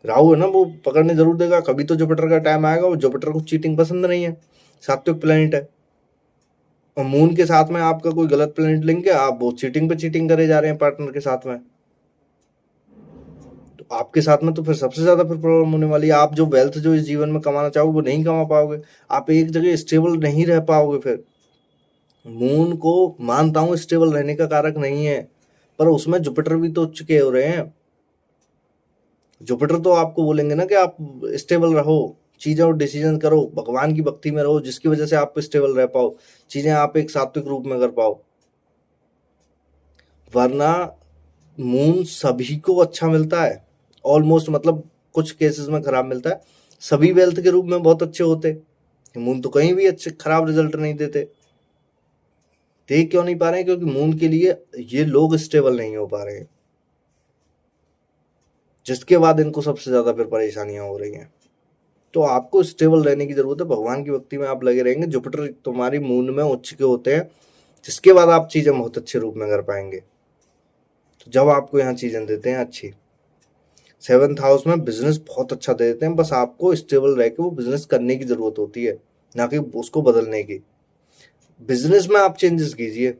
Speaker 1: राहु है ना, वो पकड़ने जरूर देगा, कभी तो जुपिटर का टाइम आएगा, वो जुपिटर को चीटिंग पसंद नहीं है, सात्विक प्लैनेट है। और मून के साथ में आपका कोई गलत प्लैनेट लिंक है, आप वो चीटिंग पे चीटिंग करे जा रहे हैं पार्टनर के साथ में, तो आपके साथ में तो फिर सबसे ज्यादा फिर प्रॉब्लम होने वाली है। आप जो वेल्थ जो इस जीवन में कमाना चाहोगे वो नहीं कमा पाओगे, आप एक जगह स्टेबल नहीं रह पाओगे। फिर मून को मानता हूं स्टेबल रहने का कारक नहीं है, पर उसमें जुपिटर भी तो उच्च के हो रहे हैं। जुपिटर तो आपको बोलेंगे ना कि आप स्टेबल रहो, चीजें और डिसीजन करो, भगवान की भक्ति में रहो, जिसकी वजह से आप स्टेबल रह पाओ, चीजें आप एक सात्विक रूप में कर पाओ। वरना मून सभी को अच्छा मिलता है ऑलमोस्ट, मतलब कुछ केसेस में खराब मिलता है, सभी वेल्थ के रूप में बहुत अच्छे होते, मून तो कहीं भी अच्छे खराब रिजल्ट नहीं देते। देख क्यों नहीं पा रहे हैं? क्योंकि मून के लिए ये लोग स्टेबल नहीं हो पा रहे हैं, जिसके बाद इनको सबसे ज्यादा फिर परेशानियां हो रही हैं। तो आपको स्टेबल रहने की जरूरत है, भगवान की भक्ति में आप लगे रहेंगे, जुपिटर तुम्हारी मून में उच्च के होते हैं, जिसके बाद आप चीजें बहुत अच्छे रूप में कर पाएंगे। तो जब आपको यहाँ चीजें देते हैं अच्छी, 7th हाउस में बिजनेस बहुत अच्छा दे देते हैं, बस आपको स्टेबल रह के वो बिजनेस करने की जरूरत होती है, ना कि उसको बदलने की। बिजनेस में आप चेंजेस कीजिए,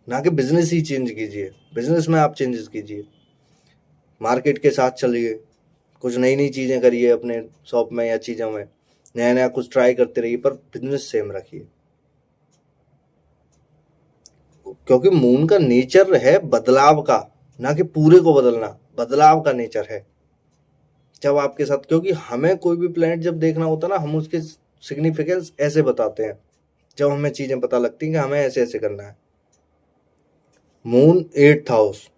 Speaker 1: ना कि बिजनेस ही चेंज कीजिए, बिजनेस में आप चेंजेस कीजिए, मार्केट के साथ चलिए, कुछ नई नई चीजें करिए अपने शॉप में या चीजों में, नया नया कुछ ट्राई करते रहिए, पर बिजनेस सेम रखिए। क्योंकि मून का नेचर है बदलाव का, ना कि पूरे को बदलना, बदलाव का नेचर है। जब आपके साथ, क्योंकि हमें कोई भी प्लैनेट जब देखना होता है ना, हम उसके सिग्निफिकेंस ऐसे बताते हैं, जब हमें चीजें पता लगती हैं कि हमें ऐसे ऐसे करना है। मून 8th हाउस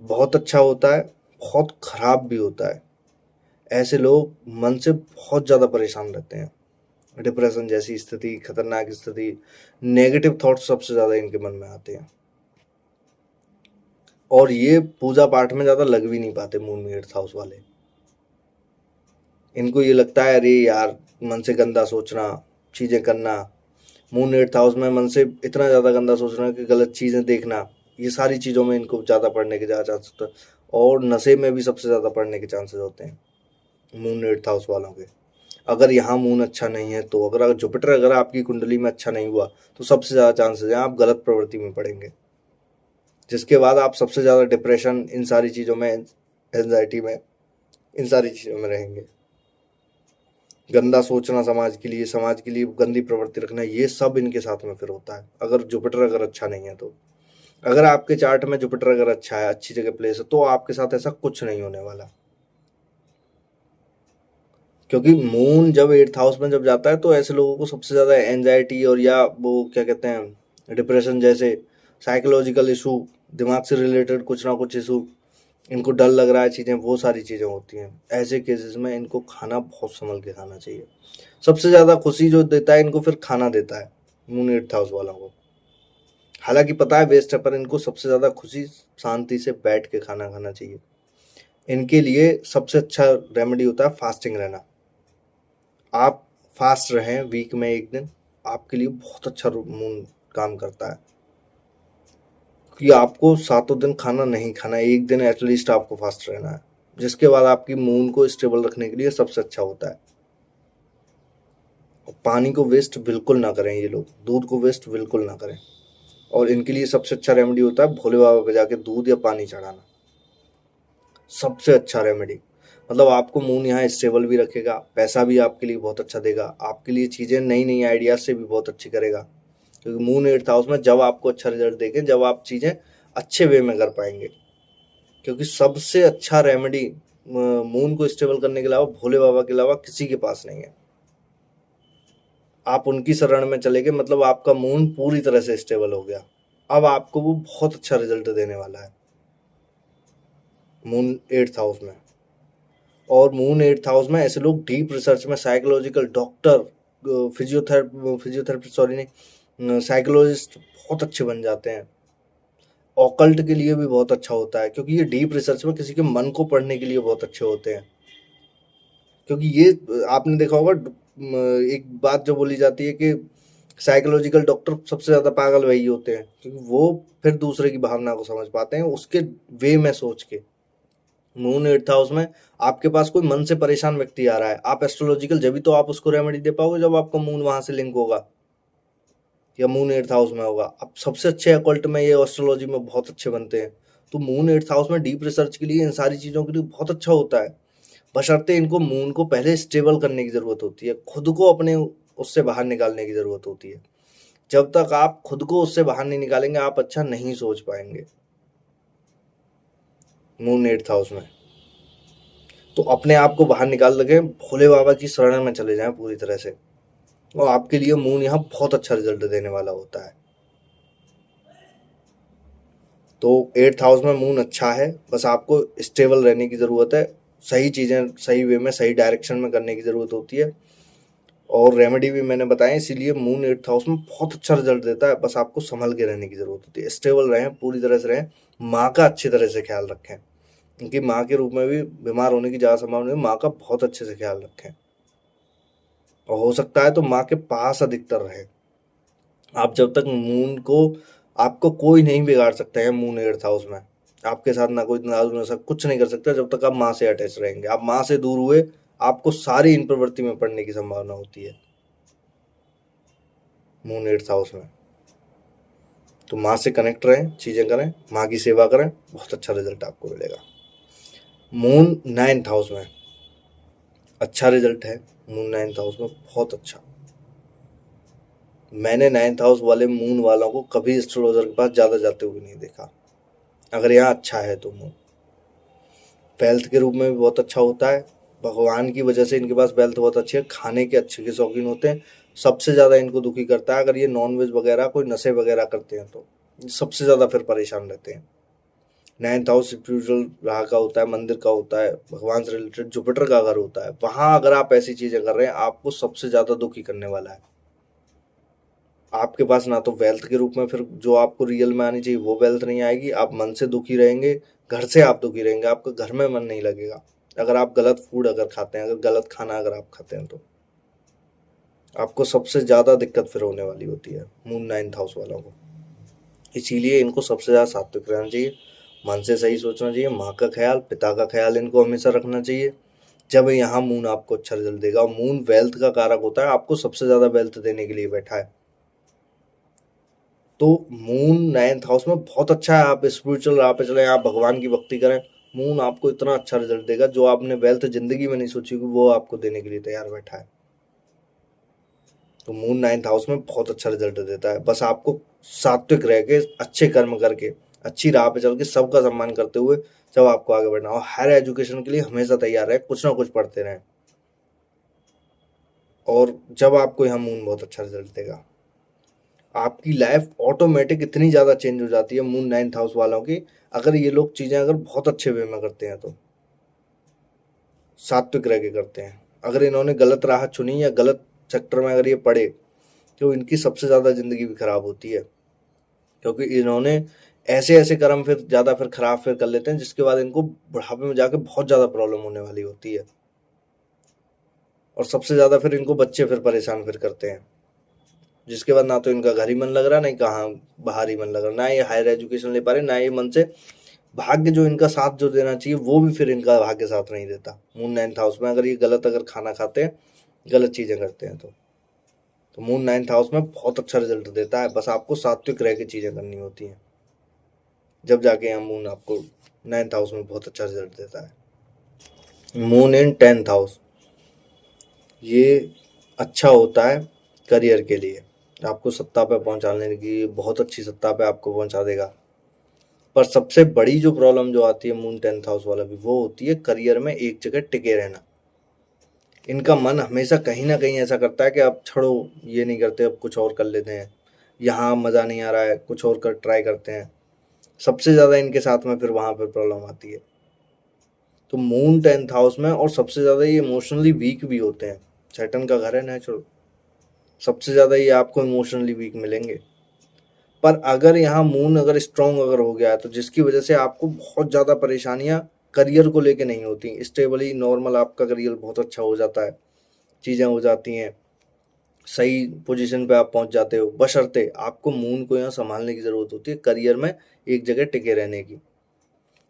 Speaker 1: बहुत अच्छा होता है, बहुत खराब भी होता है। ऐसे लोग मन से बहुत ज्यादा परेशान रहते हैं, डिप्रेशन जैसी स्थिति, खतरनाक स्थिति, नेगेटिव थॉट्स सबसे ज्यादा इनके मन में आते हैं, और ये पूजा पाठ में ज्यादा लग भी नहीं पाते मून में 8th हाउस वाले। इनको ये लगता है अरे यार, मन से गंदा सोचना, चीजें करना, मून 8th हाउस में मन से इतना ज्यादा गंदा सोचना कि गलत चीजें देखना, ये सारी चीजों में इनको ज्यादा पढ़ने के ज्यादा चांसेस होते हैं, और नशे में भी सबसे ज्यादा पढ़ने के चांसेस होते हैं मून 8th हाउस वालों के। अगर यहाँ मून अच्छा नहीं है तो, अगर जुपिटर अगर आपकी कुंडली में अच्छा नहीं हुआ तो सबसे ज्यादा चांसेस हैं आप गलत प्रवृत्ति में पड़ेंगे, जिसके बाद आप सबसे ज्यादा डिप्रेशन, इन सारी चीजों में, एंजाइटी में, इन सारी चीजों में रहेंगे। गंदा सोचना समाज के लिए, समाज के लिए गंदी प्रवृत्ति रखना, ये सब इनके साथ में फिर होता है अगर जुपिटर अगर अच्छा नहीं है तो। अगर आपके चार्ट में जुपिटर अगर अच्छा है, अच्छी जगह प्लेस है, तो आपके साथ ऐसा कुछ नहीं होने वाला। क्योंकि मून जब 8th हाउस में जब जाता है तो ऐसे लोगों को सबसे ज्यादा एंजाइटी और या वो क्या कहते हैं, डिप्रेशन जैसे साइकोलॉजिकल इशू, दिमाग से रिलेटेड कुछ ना कुछ इशू, इनको डर लग रहा है चीज़ें, वो सारी चीज़ें होती हैं। ऐसे केसेस में इनको खाना बहुत संभल के खाना चाहिए। सबसे ज़्यादा खुशी जो देता है इनको फिर खाना देता है मून 8th हाउस वालों को, हालांकि पता है वेस्ट है, पर इनको सबसे ज़्यादा खुशी शांति से बैठ के खाना खाना चाहिए। इनके लिए सबसे अच्छा रेमेडी होता है फास्टिंग रहना। आप फास्ट रहें वीक में एक दिन, आपके लिए बहुत अच्छा मून काम करता है, कि आपको 7 दिन खाना नहीं खाना है, एक दिन एटलीस्ट आपको फास्ट रहना है, जिसके बाद आपकी मून को स्टेबल रखने के लिए सबसे अच्छा होता है। पानी को वेस्ट बिल्कुल ना करें, ये लोग दूध को वेस्ट बिल्कुल ना करें। और इनके लिए सबसे अच्छा रेमेडी होता है भोले बाबा पे जाके दूध या पानी चढ़ाना, सबसे अच्छा रेमेडी। मतलब आपको मून यहाँ स्टेबल भी रखेगा, पैसा भी आपके लिए बहुत अच्छा देगा, आपके लिए चीज़ें नई नई आइडियाज से भी बहुत अच्छी करेगा। क्योंकि मून 8th हाउस में जब आपको अच्छा रिजल्ट देंगे, जब आप चीज़ें अच्छे वे में कर पाएंगे। क्योंकि सबसे अच्छा रेमेडी मून को स्टेबल करने के अलावा भोले बाबा के अलावा किसी के पास नहीं है। आप उनकी शरण में चले गए, मतलब आपका मून पूरी तरह से स्टेबल हो गया। अब आपको वो बहुत अच्छा रिजल्ट देने वाला है मून 8th हाउस में। और मून 8th हाउस में ऐसे लोग डीप रिसर्च में, साइकोलॉजिकल डॉक्टर, फिजियोथेरेपी सॉरी नहीं, साइकोलॉजिस्ट बहुत अच्छे बन जाते हैं। ऑकल्ट के लिए भी बहुत अच्छा होता है, क्योंकि ये डीप रिसर्च में किसी के मन को पढ़ने के लिए बहुत अच्छे होते हैं। क्योंकि ये आपने देखा होगा, एक बात जो बोली जाती है कि साइकोलॉजिकल डॉक्टर सबसे ज़्यादा पागल वही होते हैं, क्योंकि वो फिर दूसरे की भावना को समझ पाते हैं उसके वे में सोच के। मून 8th हाउस में आपके पास कोई मन से परेशान व्यक्ति आ रहा है, आप एस्ट्रोलॉजिकल, जब भी तो आप उसको रेमेडी दे पाओगे जब आपका मून वहां से लिंक होगा या मून 8th हाउस में होगा। अब सबसे अच्छे अकल्ट में ये एस्ट्रोलॉजी में बहुत अच्छे बनते हैं। तो मून 8th हाउस में डीप रिसर्च के लिए, इन सारी चीज़ों के लिए बहुत अच्छा होता है। बशर्ते इनको मून को पहले स्टेबल करने की ज़रूरत होती है, खुद को अपने उससे बाहर निकालने की ज़रूरत होती है। जब तक आप खुद को उससे बाहर नहीं निकालेंगे, आप अच्छा नहीं सोच पाएंगे मून 8th हाउस में। तो अपने आप को बाहर निकाल लगे, भोले बाबा की शरण में चले जाएं पूरी तरह से, और आपके लिए मून यहाँ बहुत अच्छा रिजल्ट देने वाला होता है। तो 8th हाउस में मून अच्छा है, बस आपको स्टेबल रहने की ज़रूरत है, सही चीज़ें सही वे में सही डायरेक्शन में करने की ज़रूरत होती है। और रेमेडी भी मैंने बताया, इसीलिए मून 8th हाउस में बहुत अच्छा रिजल्ट देता है। बस आपको संभल के रहने की ज़रूरत होती है, स्टेबल रहें, पूरी तरह से रहें, माँ का अच्छी तरह से ख्याल रखें, क्योंकि माँ के रूप में भी बीमार होने की ज़्यादा संभावना है। माँ का बहुत अच्छे से ख्याल रखें, और हो सकता है तो माँ के पास अधिकतर रहे। आप जब तक मून को, आपको कोई नहीं बिगाड़ सकता है मून 8th हाउस में, आपके साथ ना कोई नाजुक नशा कुछ नहीं कर सकता जब तक आप माँ से अटैच रहेंगे। आप माँ से दूर हुए, आपको सारी इन प्रवृत्ति में पड़ने की संभावना होती है मून 8th हाउस में। तो माँ से कनेक्ट रहें, चीज़ें करें, माँ की सेवा करें, बहुत अच्छा रिजल्ट आपको मिलेगा। मून 9th हाउस में अच्छा रिजल्ट है, मून 9th हाउस में बहुत अच्छा। मैंने 9th हाउस वाले मून वालों को कभी एस्ट्रोलॉजर के पास ज़्यादा जाते हुए नहीं देखा, अगर यहाँ अच्छा है तो। मून वेल्थ के रूप में भी बहुत अच्छा होता है, भगवान की वजह से इनके पास वेल्थ बहुत अच्छी है, खाने के अच्छे के शौकीन होते हैं। सबसे ज़्यादा इनको दुखी करता है अगर ये नॉनवेज वगैरह कोई नशे वगैरह करते हैं, तो सबसे ज़्यादा फिर परेशान रहते हैं। 9th हाउस स्पिरिचुअल राह का होता है, मंदिर का होता है, भगवान से रिलेटेड जुपिटर का घर होता है। वहाँ अगर आप ऐसी चीज़ें कर रहे हैं, आपको सबसे ज़्यादा दुखी करने वाला है। आपके पास ना तो वेल्थ के रूप में फिर जो आपको रियल में आनी चाहिए वो वेल्थ नहीं आएगी, आप मन से दुखी रहेंगे, घर से आप दुखी रहेंगे, आपका घर में मन नहीं लगेगा। अगर आप गलत फूड अगर खाते हैं, अगर गलत खाना अगर आप खाते हैं, तो आपको सबसे ज़्यादा दिक्कत फिर होने वाली होती है मून 9th हाउस वालों को। इसीलिए इनको सबसे ज़्यादा सात्विक रहना चाहिए, मन से सही सोचना चाहिए, माँ का ख्याल, पिता का ख्याल इनको हमेशा रखना चाहिए। जब यहाँ मून आपको अच्छा रिजल्ट देगा। मून वेल्थ का कारक होता है, आपको सबसे ज़्यादा वेल्थ देने के लिए बैठा है। तो मून 9th हाउस में बहुत अच्छा है, आप स्पिरिचुअल राह पे चले, आप भगवान की भक्ति करें, मून आपको इतना अच्छा रिजल्ट देगा, जो आपने वेल्थ जिंदगी में नहीं सोची होगी वो आपको देने के लिए तैयार बैठा है। तो मून 9th हाउस में बहुत अच्छा रिजल्ट देता है। बस आपको सात्विक रह के, अच्छे कर्म करके, अच्छी राह पे चल के, सबका सम्मान करते हुए जब आपको आगे बढ़ना, और हायर एजुकेशन के लिए हमेशा तैयार रहे, कुछ ना कुछ पढ़ते रहें, और जब आपको यहाँ मून बहुत अच्छा रिजल्ट देगा, आपकी लाइफ ऑटोमेटिक इतनी ज़्यादा चेंज हो जाती है मून 9th हाउस वालों की, अगर ये लोग चीज़ें अगर बहुत अच्छे वे में करते हैं, तो सात्विक रह के करते हैं। अगर इन्होंने गलत राह चुनी या गलत सेक्टर में अगर ये पड़े, तो इनकी सबसे ज़्यादा ज़िंदगी भी खराब होती है, क्योंकि इन्होंने ऐसे ऐसे कर्म फिर ज़्यादा फिर खराब फिर कर लेते हैं, जिसके बाद इनको बुढ़ापे में जाके बहुत ज़्यादा प्रॉब्लम होने वाली होती है। और सबसे ज़्यादा फिर इनको बच्चे फिर परेशान फिर करते हैं, जिसके बाद ना तो इनका घर ही मन लग रहा, नहीं कहाँ बाहर ही मन लग रहा, ना ये हायर एजुकेशन ले पा रहे, ना ये मन से भाग्य जो इनका साथ जो देना चाहिए वो भी फिर इनका भाग्य साथ नहीं देता मून 9th हाउस में, अगर ये गलत अगर खाना खाते हैं, गलत चीज़ें करते हैं, तो तो मून 9th हाउस में बहुत अच्छा रिजल्ट देता है, बस आपको सात्विक रह के चीज़ें करनी होती हैं, जब जाके यहाँ मून आपको 9th हाउस में बहुत अच्छा रिजल्ट देता है। मून इन 10th हाउस, ये अच्छा होता है करियर के लिए, आपको सत्ता पे पहुंचाने की, बहुत अच्छी सत्ता पे आपको पहुंचा देगा। पर सबसे बड़ी जो प्रॉब्लम जो आती है मून 10th हाउस वाला भी, वो होती है करियर में एक जगह टिके रहना। इनका मन हमेशा कहीं ना कहीं ऐसा करता है कि अब छोड़ो, ये नहीं करते, अब कुछ और कर लेते हैं, यहाँ मज़ा नहीं आ रहा है, कुछ और कर ट्राई करते हैं। सबसे ज़्यादा इनके साथ में फिर वहाँ पर प्रॉब्लम आती है। तो मून 10th हाउस में, और सबसे ज़्यादा ये इमोशनली वीक भी होते हैं। सैटर्न का घर है नेचुरल, सबसे ज़्यादा ये आपको इमोशनली वीक मिलेंगे। पर अगर यहाँ मून अगर स्ट्रॉन्ग अगर हो गया है, तो जिसकी वजह से आपको बहुत ज़्यादा परेशानियाँ करियर को लेके नहीं होती, स्टेबली नॉर्मल आपका करियर बहुत अच्छा हो जाता है, चीज़ें हो जाती हैं, सही पोजीशन पे आप पहुंच जाते हो। बशर्ते आपको मून को यहाँ संभालने की ज़रूरत होती है, करियर में एक जगह टिके रहने की।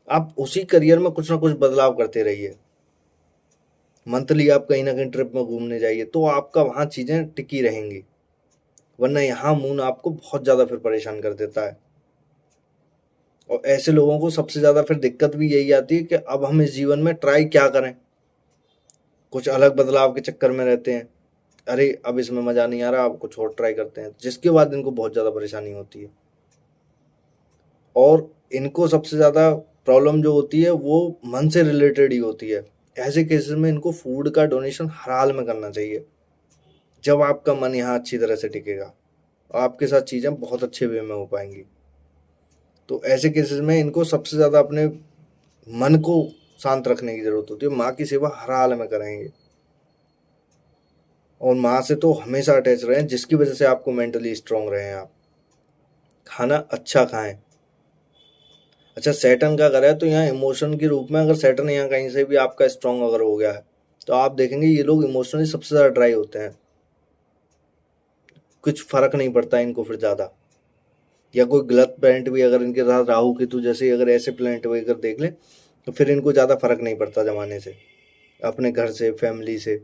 Speaker 1: आप उसी करियर में कुछ ना कुछ बदलाव करते रहिए, मंथली आप कहीं ना कहीं ट्रिप में घूमने जाइए, तो आपका वहाँ चीज़ें टिकी रहेंगी। वरना यहाँ मून आपको बहुत ज़्यादा फिर परेशान कर देता है। और ऐसे लोगों को सबसे ज़्यादा फिर दिक्कत भी यही आती है कि अब हम इस जीवन में ट्राई क्या करें, कुछ अलग बदलाव के चक्कर में रहते हैं। अरे अब इसमें मज़ा नहीं आ रहा, अब कुछ और ट्राई करते हैं, जिसके बाद इनको बहुत ज़्यादा परेशानी होती है। और इनको सबसे ज़्यादा प्रॉब्लम जो होती है वो मन से रिलेटेड ही होती है। ऐसे केसेस में इनको फूड का डोनेशन हर हाल में करना चाहिए, जब आपका मन यहाँ अच्छी तरह से टिकेगा, आपके साथ चीज़ें बहुत अच्छे वे में हो पाएंगी। तो ऐसे केसेस में इनको सबसे ज़्यादा अपने मन को शांत रखने की ज़रूरत होती है। माँ की सेवा हर हाल में करेंगे, और माँ से तो हमेशा अटैच रहें, जिसकी वजह से आपको मेंटली स्ट्रांग रहें। आप खाना अच्छा खाएं। अच्छा, सैटर्न का घर है, तो यहाँ इमोशन के रूप में अगर सैटर्न यहाँ कहीं से भी आपका स्ट्रांग अगर हो गया है, तो आप देखेंगे ये लोग इमोशनली सबसे ज़्यादा ड्राई होते हैं, कुछ फर्क नहीं पड़ता इनको फिर ज़्यादा। या कोई गलत प्लैनेट भी अगर इनके साथ राहु केतु जैसे अगर ऐसे प्लैनेट वगैरह देख लें, तो फिर इनको ज़्यादा फर्क नहीं पड़ता जमाने से, अपने घर से, फैमिली से,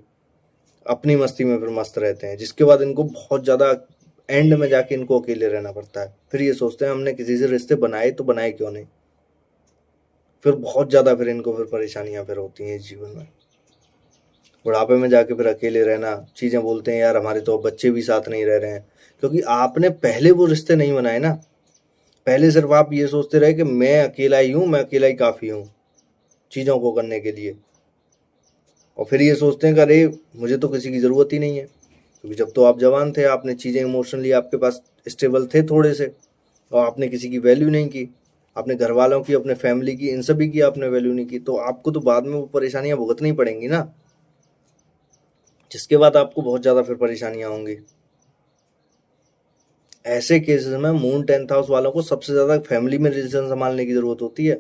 Speaker 1: अपनी मस्ती में फिर मस्त रहते हैं। जिसके बाद इनको बहुत ज़्यादा एंड में जाके इनको अकेले रहना पड़ता है। फिर ये सोचते हैं हमने किसी से रिश्ते बनाए तो बनाए क्यों नहीं, फिर बहुत ज़्यादा फिर इनको फिर परेशानियाँ फिर होती हैं इस जीवन में। बुढ़ापे में जाके फिर अकेले रहना, चीज़ें बोलते हैं यार हमारे तो बच्चे भी साथ नहीं रह रहे हैं, क्योंकि आपने पहले वो रिश्ते नहीं बनाए ना। पहले सिर्फ आप ये सोचते रहे कि मैं अकेला ही हूँ, मैं अकेला ही काफ़ी हूँ चीज़ों को करने के लिए। और फिर ये सोचते हैं कि अरे मुझे तो किसी की ज़रूरत ही नहीं है, क्योंकि जब तो आप जवान थे, आपने चीज़ें इमोशनली आपके पास स्टेबल थे थोड़े से, और आपने किसी की वैल्यू नहीं की, अपने घर वालों की, अपने फैमिली की, इन सभी की आपने वैल्यू नहीं की, तो आपको तो बाद में वो परेशानियाँ भुगतनी पड़ेंगी ना, जिसके बाद आपको बहुत ज़्यादा फिर परेशानियाँ होंगी। ऐसे केसेस में मून 10th हाउस वालों को सबसे ज़्यादा फैमिली में रिलेशन संभालने की ज़रूरत होती है,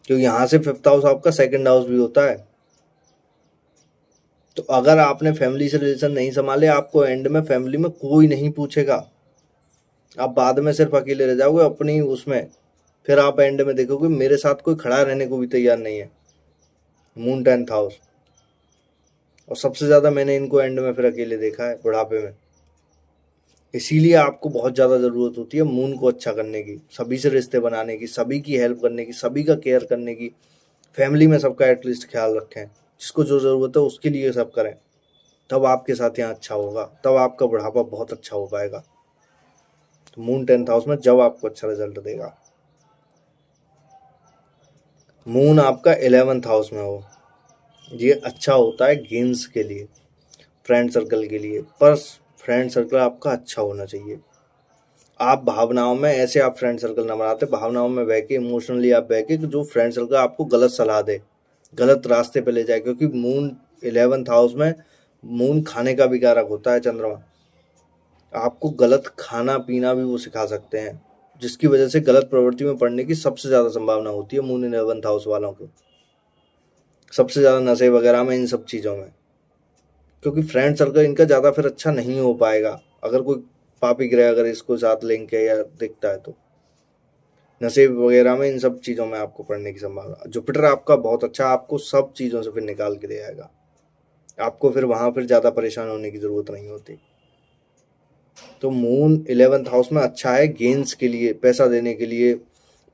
Speaker 1: क्योंकि यहाँ से 5th हाउस आपका सेकंड हाउस भी होता है। तो अगर आपने फैमिली से रिलेशन नहीं संभाले, आपको एंड में फैमिली में कोई नहीं पूछेगा, आप बाद में सिर्फ अकेले रह जाओगे अपनी उसमें। फिर आप एंड में देखोगे मेरे साथ कोई खड़ा रहने को भी तैयार नहीं है, मून 10th हाउस। और सबसे ज़्यादा मैंने इनको एंड में फिर अकेले देखा है, बुढ़ापे में। इसीलिए आपको बहुत ज़्यादा ज़रूरत होती है मून को अच्छा करने की, सभी से रिश्ते बनाने की, सभी की हेल्प करने की, सभी का केयर करने की, फैमिली में सबका एटलीस्ट ख्याल रखें, जिसको जो ज़रूरत है उसके लिए सब करें। तब आपके साथ यहाँ अच्छा होगा, तब आपका बुढ़ापा बहुत अच्छा हो पाएगा। तो मून 10th हाउस में जब आपको अच्छा रिजल्ट देगा। मून आपका 11th हाउस में हो, ये अच्छा होता है गेम्स के लिए, फ्रेंड सर्कल के लिए। पर फ्रेंड सर्कल आपका अच्छा होना चाहिए। आप भावनाओं में ऐसे आप फ्रेंड सर्कल ना बनाते, भावनाओं में बह के, इमोशनली आप बह के, जो फ्रेंड सर्कल आपको गलत सलाह दे, गलत रास्ते पे ले जाए। क्योंकि मून 11th हाउस में मून खाने का भी कारक होता है, चंद्रमा। आपको गलत खाना पीना भी वो सिखा सकते हैं, जिसकी वजह से गलत प्रवृत्ति में पड़ने की सबसे ज़्यादा संभावना होती है मून 11th हाउस वालों को, सबसे ज़्यादा नशे वगैरह में, इन सब चीज़ों में। क्योंकि फ्रेंड सर्कल इनका ज़्यादा फिर अच्छा नहीं हो पाएगा अगर कोई पापी ग्रह अगर इसको साथ लिंक है या दिखता है तो। नशे वगैरह में, इन सब चीज़ों में आपको पढ़ने की संभावना। जुपिटर आपका बहुत अच्छा, आपको सब चीज़ों से फिर निकाल के ले आएगा। आपको फिर वहां फिर ज्यादा परेशान होने की जरूरत नहीं होती। तो मून 11th हाउस में अच्छा है गेन्स के लिए, पैसा देने के लिए,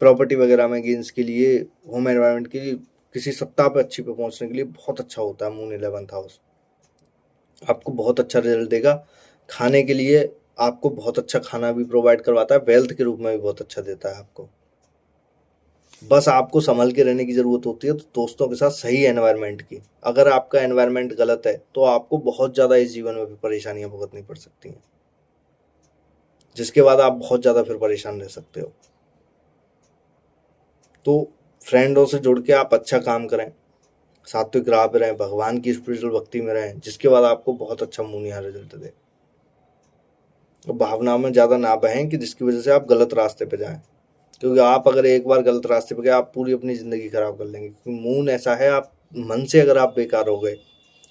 Speaker 1: प्रॉपर्टी वगैरह में गेन्स के लिए, होम एनवायरनमेंट के लिए, किसी सत्ता पे अच्छी पे पहुंचने के लिए बहुत अच्छा होता है मून 11th हाउस। आपको बहुत अच्छा रिजल्ट देगा। खाने के लिए आपको बहुत अच्छा खाना भी प्रोवाइड करवाता है, वेल्थ के रूप में भी बहुत अच्छा देता है आपको। बस आपको संभल के रहने की जरूरत होती है, तो दोस्तों के साथ सही एनवायरनमेंट की। अगर आपका एनवायरनमेंट गलत है तो आपको बहुत ज्यादा इस जीवन में भी परेशानियां भुगतनी पड़ सकती हैं, जिसके बाद आप बहुत ज्यादा फिर परेशान रह सकते हो। तो फ्रेंडों से जुड़ के आप अच्छा काम करें, सात्विक राह पे रहें, भगवान की स्पिरिचुअल भक्ति में रहें, जिसके बाद आपको बहुत अच्छा मून यहाँ रिजल्ट दे। तो भावनाओं में ज़्यादा ना बहें कि जिसकी वजह से आप गलत रास्ते पे जाएं, क्योंकि आप अगर एक बार गलत रास्ते पे गए आप पूरी अपनी ज़िंदगी खराब कर लेंगे। क्योंकि मून ऐसा है, आप मन से अगर आप बेकार हो गए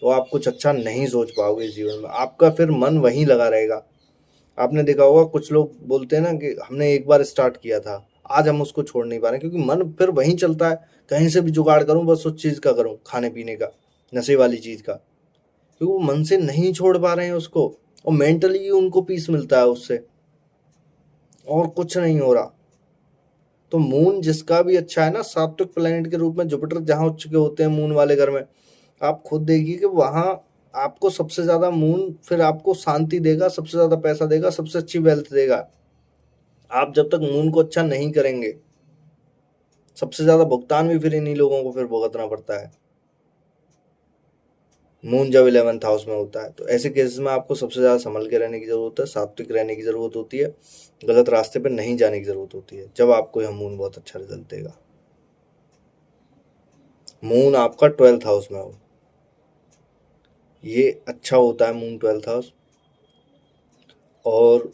Speaker 1: तो आप कुछ अच्छा नहीं सोच पाओगे इस जीवन में, आपका फिर मन वहीं लगा रहेगा। आपने देखा होगा कुछ लोग बोलते हैं ना कि हमने एक बार स्टार्ट किया था, आज हम उसको छोड़ नहीं पा रहे, क्योंकि मन फिर वहीं चलता है, कहीं से भी जुगाड़ करूं, बस उस चीज़ का करूं, खाने पीने का, नशे वाली चीज़ का, क्योंकि वो मन से नहीं छोड़ पा रहे हैं उसको, और मेंटली उनको पीस मिलता है उससे, और कुछ नहीं हो रहा। तो मून जिसका भी अच्छा है ना, सात्विक प्लेनेट के रूप में जुपिटर जहां उच्च के होते हैं मून वाले घर में, आप खुद देखिए कि वहां आपको सबसे ज्यादा मून फिर आपको शांति देगा, सबसे ज्यादा पैसा देगा, सबसे अच्छी वेल्थ देगा। आप जब तक मून को अच्छा नहीं करेंगे, सबसे ज्यादा भुगतान भी फिर इन्हीं लोगों को फिर भुगतना पड़ता है, मून जब 11th हाउस में होता है। तो ऐसे केसेस में आपको सबसे ज़्यादा संभल के रहने की ज़रूरत है, सात्विक रहने की ज़रूरत होती है, गलत रास्ते पर नहीं जाने की ज़रूरत होती है, जब आपको यह मून बहुत अच्छा रिजल्ट देगा। मून आपका 12th हाउस में हो, ये अच्छा होता है मून 12th हाउस, और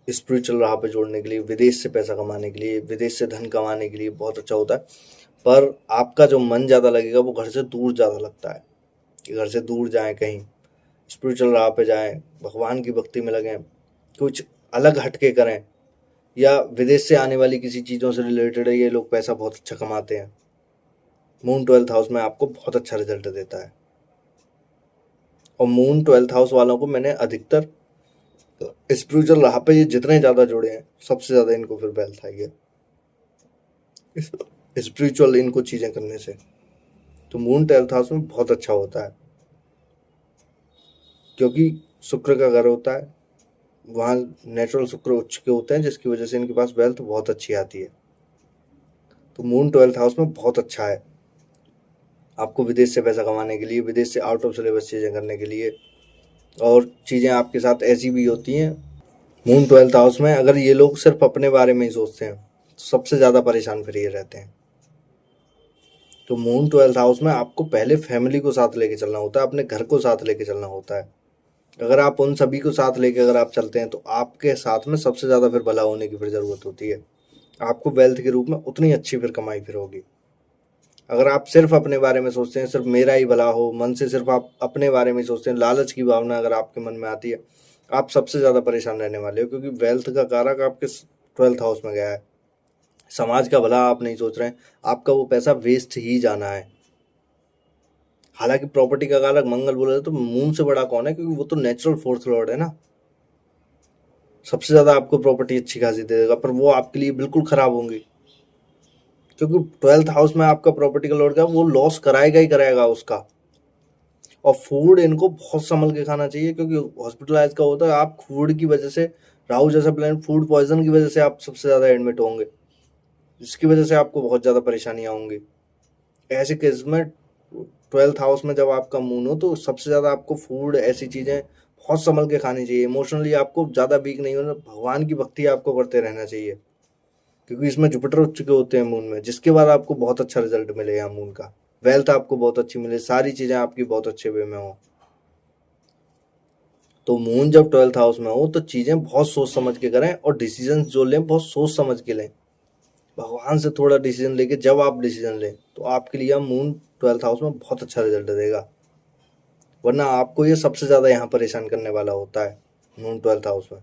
Speaker 1: स्पिरिचुअल राह पे जोड़ने के लिए, विदेश से पैसा कमाने के लिए, विदेश से धन कमाने के लिए बहुत अच्छा होता है। पर आपका जो मन ज़्यादा लगेगा वो घर से दूर ज़्यादा लगता है, कि घर से दूर जाएं, कहीं स्पिरिचुअल राह पे जाएं, भगवान की भक्ति में लगें, कुछ अलग हटके करें, या विदेश से आने वाली किसी चीज़ों से रिलेटेड है, ये लोग पैसा बहुत अच्छा कमाते हैं। मून 12th हाउस में आपको बहुत अच्छा रिजल्ट देता है। और मून 12th हाउस वालों को मैंने अधिकतर स्पिरिचुअल राह पे ये जितने ज़्यादा जुड़े हैं, सबसे ज़्यादा इनको फिर वेल्थ आई है स्पिरिचुअल इनको चीज़ें करने से। तो मून 12th हाउस में बहुत अच्छा होता है, क्योंकि शुक्र का घर होता है, वहाँ नेचुरल शुक्र उच्च के होते हैं, जिसकी वजह से इनके पास वेल्थ बहुत अच्छी आती है। तो मून 12th हाउस में बहुत अच्छा है आपको विदेश से पैसा कमाने के लिए, विदेश से आउट ऑफ सिलेबस चीज़ें करने के लिए, और चीज़ें आपके साथ ऐसी भी होती हैं। मून 12th हाउस में अगर ये लोग सिर्फ अपने बारे में ही सोचते हैं तो सबसे ज़्यादा परेशान फिर ये रहते हैं। तो मून 12th हाउस में आपको पहले फैमिली को साथ लेके चलना होता है, अपने घर को साथ लेके चलना होता है। अगर आप उन सभी को साथ लेके अगर आप चलते हैं तो आपके साथ में सबसे ज़्यादा फिर भला होने की फिर ज़रूरत होती है, आपको वेल्थ के रूप में उतनी अच्छी फिर कमाई फिर होगी। अगर आप सिर्फ अपने बारे में सोचते हैं, सिर्फ मेरा ही भला हो, मन से सिर्फ आप अपने बारे में सोचते हैं, लालच की भावना अगर आपके मन में आती है, आप सबसे ज़्यादा परेशान रहने वाले हो, क्योंकि वेल्थ का कारक आपके 12th हाउस में गया है। समाज का भला आप नहीं सोच रहे हैं, आपका वो पैसा वेस्ट ही जाना है। हालांकि प्रॉपर्टी का कारक मंगल बोला तो मून से बड़ा कौन है, क्योंकि वो तो नेचुरल फोर्थ लॉर्ड है ना, सबसे ज़्यादा आपको प्रॉपर्टी अच्छी खासी दे देगा, पर वो आपके लिए बिल्कुल खराब होंगी, क्योंकि 12th हाउस में आपका प्रॉपर्टी का लॉर्ड का वो लॉस कराएगा ही कराएगा उसका। और फूड इनको बहुत संभल के खाना चाहिए, क्योंकि हॉस्पिटलाइज का होता है, आप फूड की वजह से, राहु जैसा प्लेनेट फूड पॉइजन की वजह से आप सबसे ज़्यादा एडमिट होंगे, जिसकी वजह से आपको बहुत ज़्यादा परेशानियाँ होंगी। ऐसे केस में 12th हाउस में जब आपका मून हो तो सबसे ज़्यादा आपको फूड, ऐसी चीज़ें बहुत संभल के खानी चाहिए। इमोशनली आपको ज़्यादा वीक नहीं होना, भगवान की भक्ति आपको करते रहना चाहिए, क्योंकि इसमें जुपिटर उच्च के होते हैं मून में, जिसके बाद आपको बहुत अच्छा रिजल्ट मिलेगा मून का, वेल्थ आपको बहुत अच्छी मिले, सारी चीज़ें आपकी बहुत अच्छे वे में हो। तो मून जब 12th हाउस में हो तो चीज़ें बहुत सोच समझ के करें, और डिसीजन जो लें बहुत सोच समझ के लें, भगवान से थोड़ा डिसीजन लेके जब आप डिसीजन लें तो आपके लिए मून 12th हाउस में बहुत अच्छा रिजल्ट देगा। वरना आपको ये सबसे ज़्यादा यहाँ परेशान करने वाला होता है मून 12th हाउस में।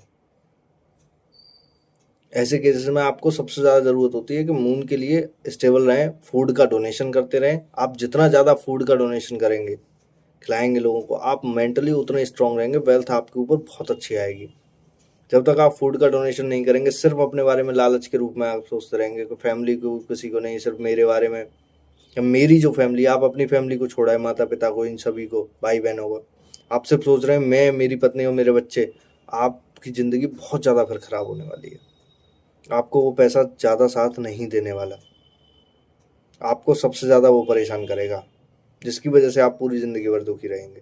Speaker 1: ऐसे केसेस में आपको सबसे ज़्यादा ज़रूरत होती है कि मून के लिए स्टेबल रहें, फूड का डोनेशन करते रहें। आप जितना ज़्यादा फूड का डोनेशन करेंगे, खिलाएंगे लोगों को, आप मेंटली उतने स्ट्रांग रहेंगे, वेल्थ आपके ऊपर बहुत अच्छी आएगी। जब तक आप फूड का डोनेशन नहीं करेंगे, सिर्फ अपने बारे में लालच के रूप में आप सोचते रहेंगे कि फैमिली को किसी को नहीं, सिर्फ मेरे बारे में या मेरी जो फैमिली, आप अपनी फैमिली को छोड़ा है, माता पिता को, इन सभी को, भाई बहनों को, आप सिर्फ सोच रहे हैं मैं, मेरी पत्नी और मेरे बच्चे, आपकी ज़िंदगी बहुत ज़्यादा फिर ख़राब होने वाली है। आपको वो पैसा ज़्यादा साथ नहीं देने वाला, आपको सबसे ज़्यादा वो परेशान करेगा, जिसकी वजह से आप पूरी ज़िंदगी भर दुखी रहेंगे।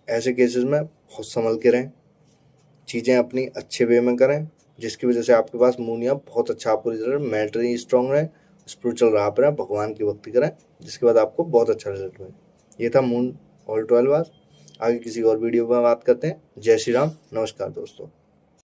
Speaker 1: ऐसे केसेस में बहुत संभल के रहें, चीज़ें अपनी अच्छे वे में करें, जिसकी वजह से आपके पास मुनिया बहुत अच्छा आपको रिजल्ट, मेंटली स्ट्रांग रहें, स्पिरिचुअल राह पर रहें, भगवान की भक्ति करें, जिसके बाद आपको बहुत अच्छा रिजल्ट मिले। ये था मून ऑल 12 आवर। आगे किसी और वीडियो में बात करते हैं। जय श्री राम, नमस्कार दोस्तों।